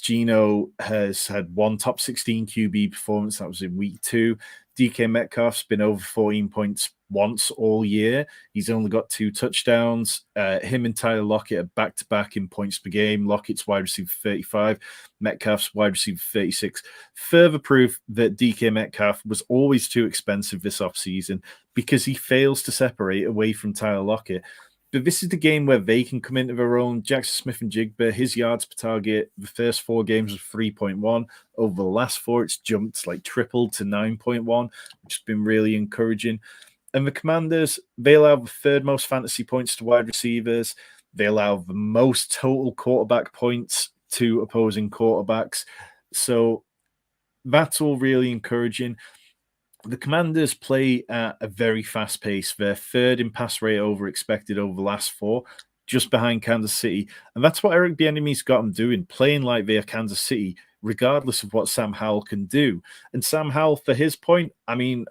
Gino has had one top 16 QB performance. That was in week 2. DK Metcalf's been over 14 points once all year. He's only got 2 touchdowns. Him and Tyler Lockett are back-to-back in points per game. Lockett's wide receiver 35. Metcalf's wide receiver 36. Further proof that DK Metcalf was always too expensive this offseason because he fails to separate away from Tyler Lockett. But this is the game where they can come into their own. Jackson Smith and Jigba, his yards per target, the first 4 games was 3.1. Over the last 4, it's jumped, like tripled to 9.1, which has been really encouraging. And the Commanders, they allow the 3rd most fantasy points to wide receivers. They allow the most total quarterback points to opposing quarterbacks. So that's all really encouraging. The Commanders play at a very fast pace. They're 3rd in pass rate over expected over the last 4, just behind Kansas City. And that's what Eric Bieniemy's got them doing, playing like they're Kansas City, regardless of what Sam Howell can do. And Sam Howell, for his point, I mean,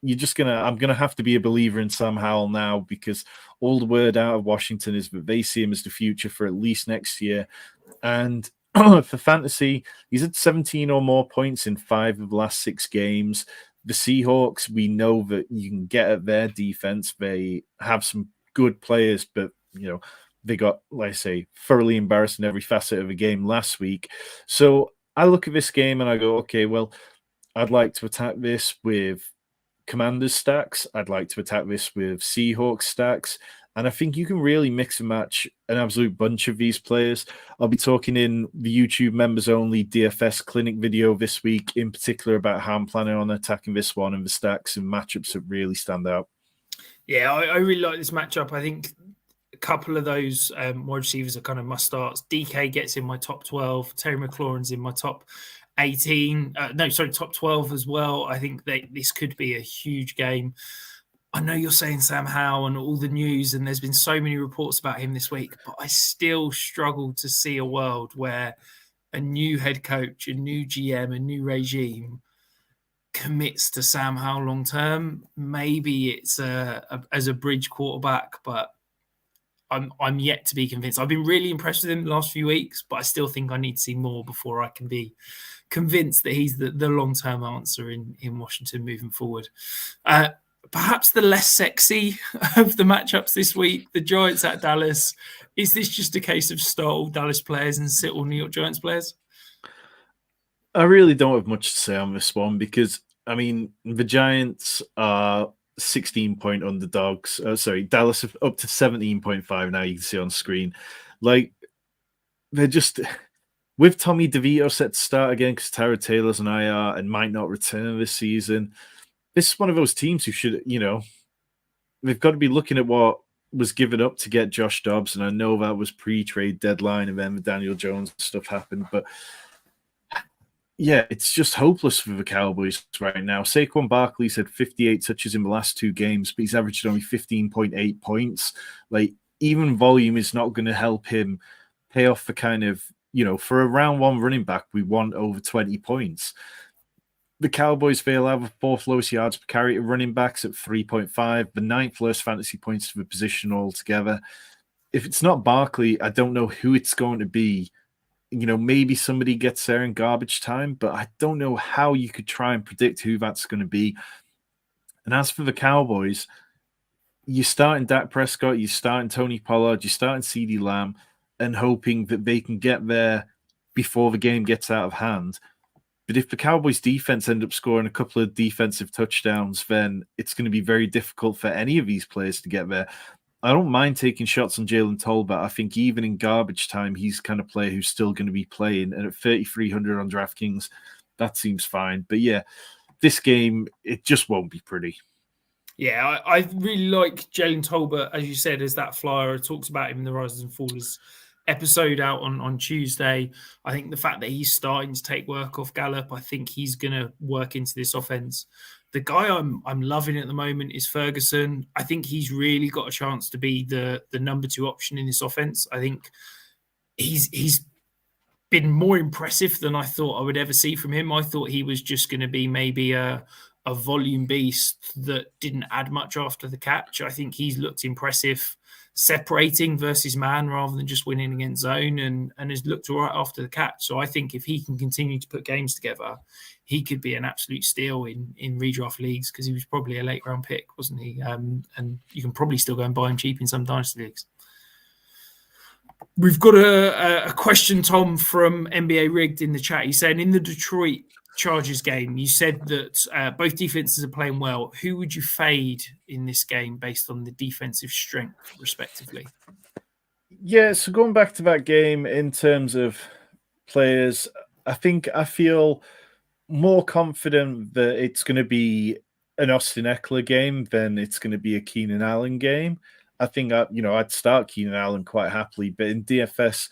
I'm gonna have to be a believer in Sam Howell now, because all the word out of Washington is that they see him as the future for at least next year. And for fantasy, he's at 17 or more points in 5 of the last 6 games. The Seahawks, we know that you can get at their defense. They have some good players, but they got, like I say, thoroughly embarrassed in every facet of the game last week. So I look at this game and I go, okay, well, I'd like to attack this with Commanders stacks. I'd like to attack this with Seahawks stacks. And I think you can really mix and match an absolute bunch of these players. I'll be talking in the YouTube members only DFS clinic video this week, in particular about how I'm planning on attacking this one and the stacks and matchups that really stand out. Yeah, I really like this matchup. I think a couple of those wide receivers are kind of must starts. DK gets in my top 12. Terry McLaurin's in my top 18. Top 12 as well. I think this could be a huge game. I know you're saying Sam Howell and all the news, and there's been so many reports about him this week, but I still struggle to see a world where a new head coach, a new GM, a new regime commits to Sam Howell long term. Maybe it's as a bridge quarterback, but I'm yet to be convinced. I've been really impressed with him the last few weeks, but I still think I need to see more before I can be convinced that he's the long-term answer in Washington moving forward. Perhaps the less sexy of the matchups this week, the Giants at Dallas. Is this just a case of start all Dallas players and sit all New York Giants players? I really don't have much to say on this one because, I mean, the Giants are 16-point underdogs. Dallas are up to 17.5 now, you can see on screen. Like, they're just... With Tommy DeVito set to start again because Tyrod Taylor's an IR and might not return this season, this is one of those teams who should, they've got to be looking at what was given up to get Josh Dobbs. And I know that was pre-trade deadline and then the Daniel Jones stuff happened. But yeah, it's just hopeless for the Cowboys right now. Saquon Barkley's had 58 touches in the last 2 games, but he's averaged only 15.8 points. Like, even volume is not going to help him pay off the kind of, for a round 1 running back, we want over 20 points. The Cowboys, they allow the 4th lowest yards per carry to running backs at 3.5, the 9th lowest fantasy points to the position altogether. If it's not Barkley, I don't know who it's going to be. Maybe somebody gets there in garbage time, but I don't know how you could try and predict who that's going to be. And as for the Cowboys, you're starting Dak Prescott, you're starting Tony Pollard, you're starting CeeDee Lamb, and hoping that they can get there before the game gets out of hand. But if the Cowboys defense end up scoring a couple of defensive touchdowns, then it's going to be very difficult for any of these players to get there. I don't mind taking shots on Jalen Tolbert. I think even in garbage time, he's kind of player who's still going to be playing. And at 3,300 on DraftKings, that seems fine. But yeah, this game, it just won't be pretty. Yeah, I really like Jalen Tolbert, as you said, as that flyer. It talks about him in the Rises and Fallers episode out on Tuesday. I think the fact that he's starting to take work off Gallup, I think he's going to work into this offense. The guy I'm loving at the moment is Ferguson. I think he's really got a chance to be the number 2 option in this offense. I think he's been more impressive than I thought I would ever see from him. I thought he was just going to be maybe a volume beast that didn't add much after the catch. I think he's looked impressive separating versus man rather than just winning against zone, and has looked all right after the catch. So I think if he can continue to put games together, he could be an absolute steal in redraft leagues, because he was probably a late round pick, wasn't he? And you can probably still go and buy him cheap in some dynasty leagues. We've got a question, Tom, from NBA Rigged in the chat. He's saying, in the Detroit Chargers game, you said that both defenses are playing well. Who would you fade in this game based on the defensive strength, respectively? Yeah, so going back to that game in terms of players, I feel more confident that it's going to be an Austin Eckler game than it's going to be a Keenan Allen game. I think I'd start Keenan Allen quite happily, but in DFS,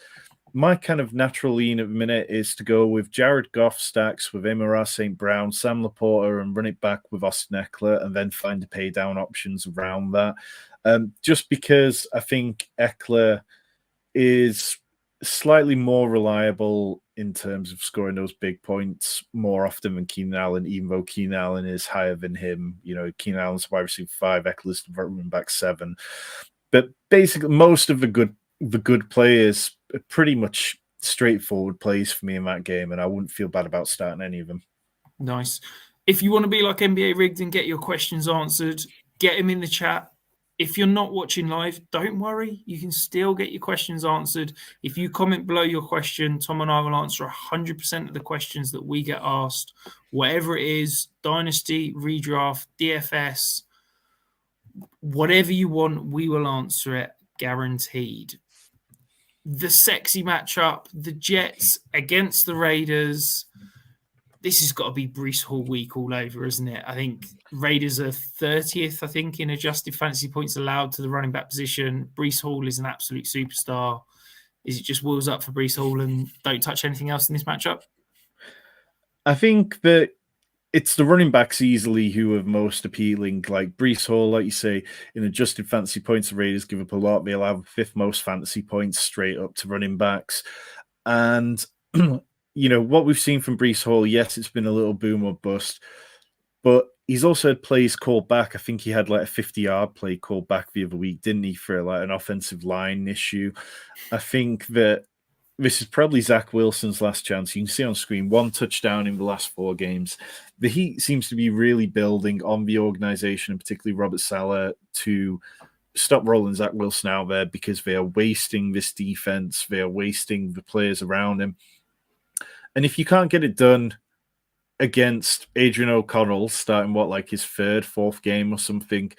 my kind of natural lean at the minute is to go with Jared Goff stacks with Amon-Ra St. Brown, Sam Laporta, and run it back with Austin Eckler, and then find the pay down options around that. Just because I think Eckler is slightly more reliable in terms of scoring those big points more often than Keenan Allen, even though Keenan Allen is higher than him. Keenan Allen's wide receiver 5, Eckler's running back 7. But basically, most of the good players are pretty much straightforward plays for me in that game, and I wouldn't feel bad about starting any of them. Nice. If you want to be like NBA Rigged and get your questions answered, get them in the chat. If you're not watching live, don't worry. You can still get your questions answered. If you comment below your question, Tom and I will answer 100% of the questions that we get asked, whatever it is, Dynasty, Redraft, DFS, whatever you want, we will answer it, guaranteed. The sexy matchup, the Jets against the Raiders. This has got to be Breece Hall week all over, isn't it? I think Raiders are 30th, in adjusted fantasy points allowed to the running back position. Breece Hall is an absolute superstar. Is it just wheels up for Breece Hall and don't touch anything else in this matchup? I think that it's the running backs easily who are most appealing. Like Breece Hall, like you say, in adjusted fantasy points, the Raiders give up a lot. They allow 5th most fantasy points straight up to running backs. And what we've seen from Breece Hall, yes, it's been a little boom or bust, but he's also had plays called back. I think he had like a 50-yard play called back the other week, didn't he, for like an offensive line issue. I think that this is probably Zach Wilson's last chance. You can see on screen 1 touchdown in the last 4 games. The Heat seems to be really building on the organization, and particularly Robert Saleh, to stop rolling Zach Wilson out there, because they are wasting this defense. They are wasting the players around him. And if you can't get it done against Adrian O'Connell, starting his 3rd, 4th game or something,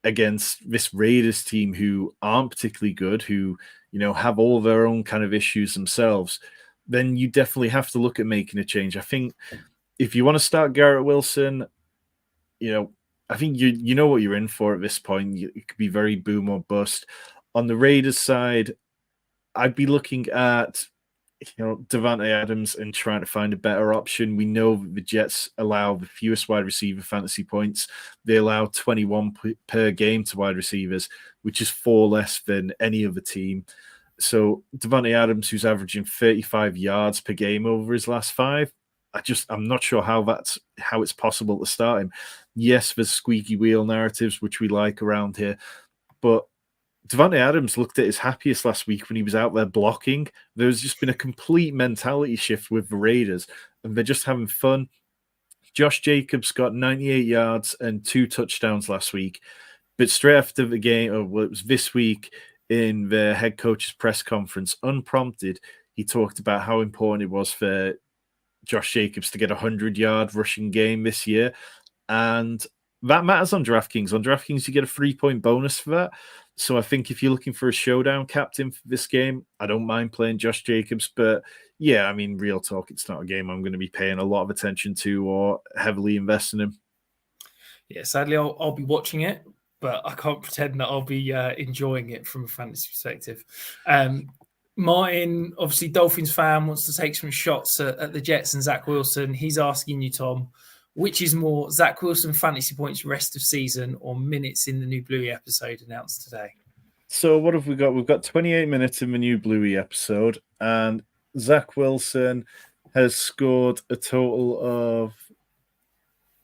against this Raiders team who aren't particularly good, who have all their own kind of issues themselves, then you definitely have to look at making a change. I think if you want to start Garrett Wilson, I think you know what you're in for at this point. It could be very boom or bust. On the Raiders side, I'd be looking at Davante Adams and trying to find a better option. We know that the Jets allow the fewest wide receiver fantasy points. They allow 21 per game to wide receivers, which is 4 less than any other team. So Davante Adams, who's averaging 35 yards per game over his last 5, I'm not sure how it's possible to start him. Yes, there's squeaky wheel narratives, which we like around here, but Davante Adams looked at his happiest last week when he was out there blocking. There's just been a complete mentality shift with the Raiders, and they're just having fun. Josh Jacobs got 98 yards and 2 touchdowns last week, but straight after the game, it was this week in the head coach's press conference, unprompted, he talked about how important it was for Josh Jacobs to get a 100-yard rushing game this year, and that matters on DraftKings. On DraftKings, you get a 3-point bonus for that. So I think if you're looking for a showdown captain for this game, I don't mind playing Josh Jacobs. But yeah, I mean, real talk, it's not a game I'm going to be paying a lot of attention to or heavily investing in. Yeah, sadly, I'll be watching it, but I can't pretend that I'll be enjoying it from a fantasy perspective. Martin, obviously Dolphins fan, wants to take some shots at the Jets and Zach Wilson. He's asking you, Tom, which is more, Zach Wilson fantasy points rest of season or minutes in the new Bluey episode announced today? So what have we got? We've got 28 minutes in the new Bluey episode, and Zach Wilson has scored a total of,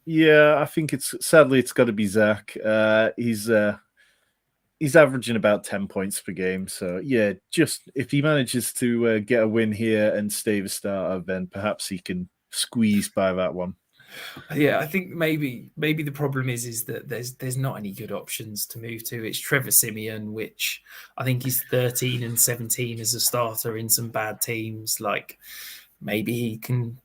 I think it's got to be Zach. He's averaging about 10 points per game. So yeah, just if he manages to get a win here and stay the starter, then perhaps he can squeeze by that one. Yeah, I think maybe the problem is that there's not any good options to move to. It's Trevor Siemian, which I think he's 13 and 17 as a starter in some bad teams. Like maybe he can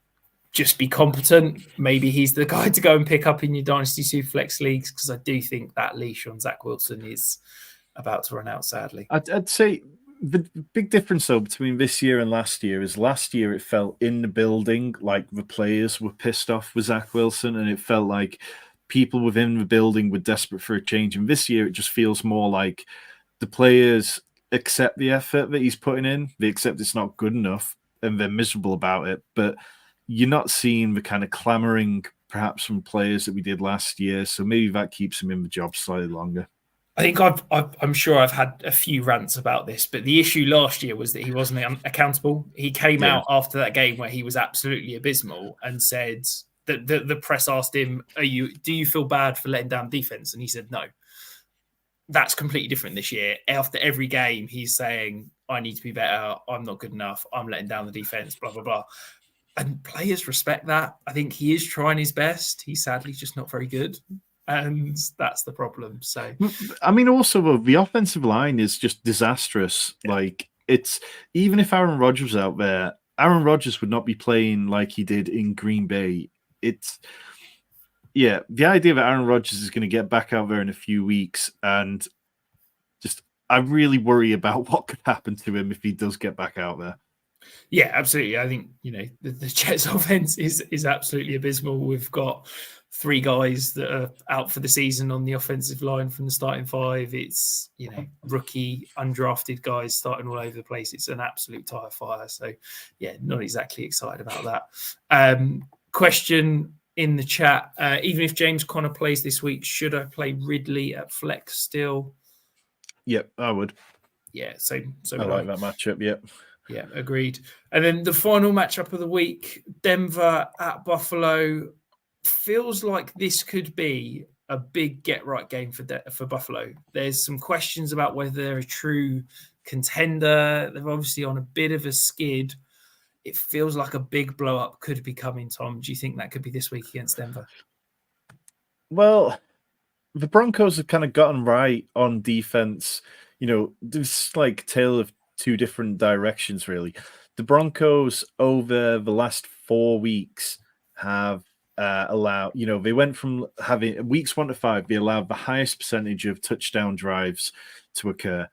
just be competent. Maybe he's the guy to go and pick up in your Dynasty Superflex leagues, because I do think that leash on Zach Wilson is about to run out, sadly. I'd say the big difference, though, between this year and last year is last year it felt in the building like the players were pissed off with Zach Wilson, and it felt like people within the building were desperate for a change. And this year it just feels more like the players accept the effort that he's putting in. They accept it's not good enough, and they're miserable about it. But you're not seeing the kind of clamoring, perhaps, from players that we did last year. So maybe that keeps him in the job slightly longer. I think I'm sure I've had a few rants about this, but the issue last year was that he wasn't accountable. He came out after that game where he was absolutely abysmal and said that the press asked him, do you feel bad for letting down defense? And he said, no. That's completely different this year. After every game, he's saying, I need to be better. I'm not good enough. I'm letting down the defense, blah, blah, blah. And players respect that. I think he is trying his best. He's sadly just not very good. And that's the problem. So, I mean, also the offensive line is just disastrous. Yeah. Like, it's even if Aaron Rodgers was out there, Aaron Rodgers would not be playing like he did in Green Bay. The idea that Aaron Rodgers is going to get back out there in a few weeks, and just I really worry about what could happen to him if he does get back out there. Yeah, absolutely. I think the Jets offense is absolutely abysmal. We've got 3 guys that are out for the season on the offensive line from the starting 5. It's rookie, undrafted guys starting all over the place. It's an absolute tire fire. So yeah, not exactly excited about that. Question in the chat: even if James Conner plays this week, should I play Ridley at flex still? Yep, I would. Yeah, so I like that matchup. Yep. Yeah, agreed. And then the final matchup of the week, Denver at Buffalo. Feels like this could be a big get-right game for Buffalo. There's some questions about whether they're a true contender. They're obviously on a bit of a skid. It feels like a big blow-up could be coming, Tom. Do you think that could be this week against Denver? Well, the Broncos have kind of gotten right on defense. There's like tale of 2 different directions, really. The Broncos over the last 4 weeks have allowed, they went from having weeks 1 to 5, they allowed the highest percentage of touchdown drives to occur.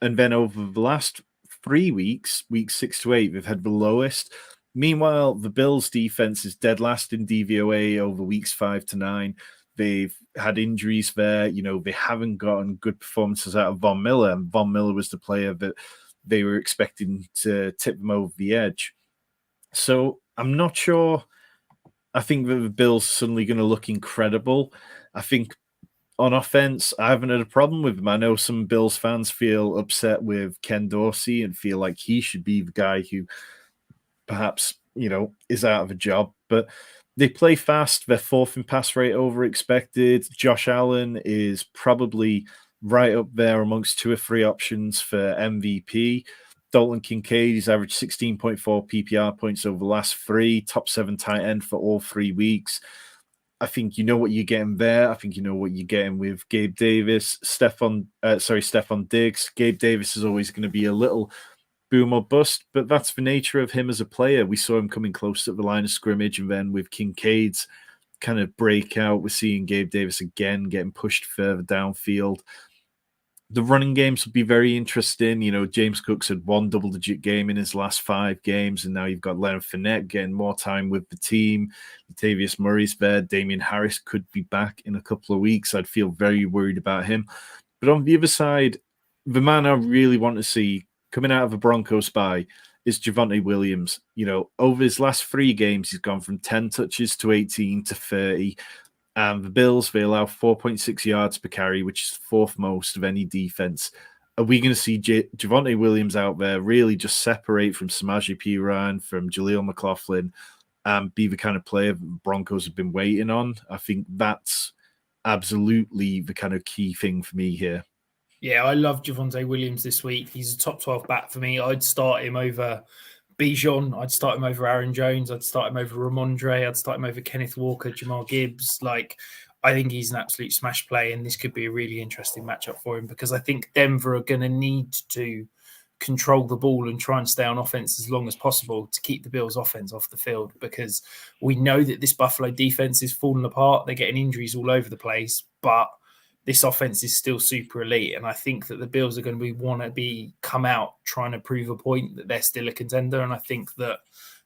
And then over the last 3 weeks, weeks 6 to 8, they've had the lowest. Meanwhile, the Bills defense is dead last in DVOA over weeks 5 to 9. They've had injuries there. They haven't gotten good performances out of Von Miller. And Von Miller was the player that they were expecting to tip them over the edge. So I'm not sure. I think that the Bills are suddenly going to look incredible. I think on offense, I haven't had a problem with them. I know some Bills fans feel upset with Ken Dorsey and feel like he should be the guy who perhaps, is out of a job. But they play fast. They're 4th in pass rate over expected. Josh Allen is probably right up there amongst 2 or 3 options for MVP. Dalton Kincaid has averaged 16.4 PPR points over the last 3, top 7 tight end for all 3 weeks. I think you know what you're getting there. I think you know what you're getting with Gabe Davis, Stephon Diggs. Gabe Davis is always going to be a little boom or bust, but that's the nature of him as a player. We saw him coming close to the line of scrimmage, and then with Kincaid's kind of breakout, we're seeing Gabe Davis again getting pushed further downfield. The running games will be very interesting. You know, James Cook's had one double-digit game in his last 5 games, and now you've got Leonard Fournette getting more time with the team. Latavius Murray's there. Damian Harris could be back in a couple of weeks. I'd feel very worried about him. But on the other side, the man I really want to see coming out of a Broncos bye is Javonte Williams. You know, over his last 3 games, he's gone from 10 touches to 18 to 30. And the Bills, they allow 4.6 yards per carry, which is 4th most of any defense. Are we going to see Javonte Williams out there really just separate from Samaje Perine, from Jaleel McLaughlin, and be the kind of player the Broncos have been waiting on? I think that's absolutely the kind of key thing for me here. Yeah, I love Javonte Williams this week. He's a top 12 back for me. I'd start him over Bijan. I'd start him over Aaron Jones. I'd start him over Ramondre. I'd start him over Kenneth Walker, Jamal Gibbs. Like, I think he's an absolute smash play, and this could be a really interesting matchup for him because I think Denver are going to need to control the ball and try and stay on offense as long as possible to keep the Bills' offense off the field, because we know that this Buffalo defense is falling apart. They're getting injuries all over the place, but this offense is still super elite. And I think that the Bills are going to come out trying to prove a point that they're still a contender. And I think that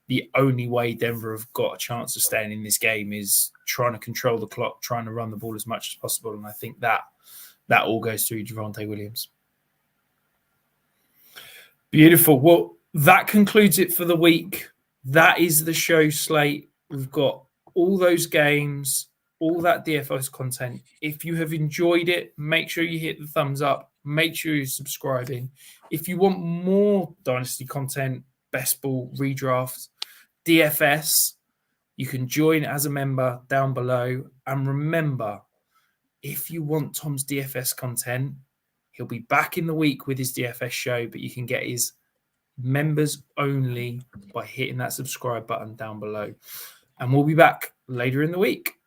the only way Denver have got a chance of staying in this game is trying to control the clock, trying to run the ball as much as possible. And I think that all goes through Javonte Williams. Beautiful. Well, that concludes it for the week. That is the show slate. We've got all those games, all that DFS content. If you have enjoyed it, make sure you hit the thumbs up. Make sure you're subscribing. If you want more Dynasty content, best ball, redrafts, DFS, you can join as a member down below. And remember, if you want Tom's DFS content, he'll be back in the week with his DFS show, but you can get his members only by hitting that subscribe button down below. And we'll be back later in the week.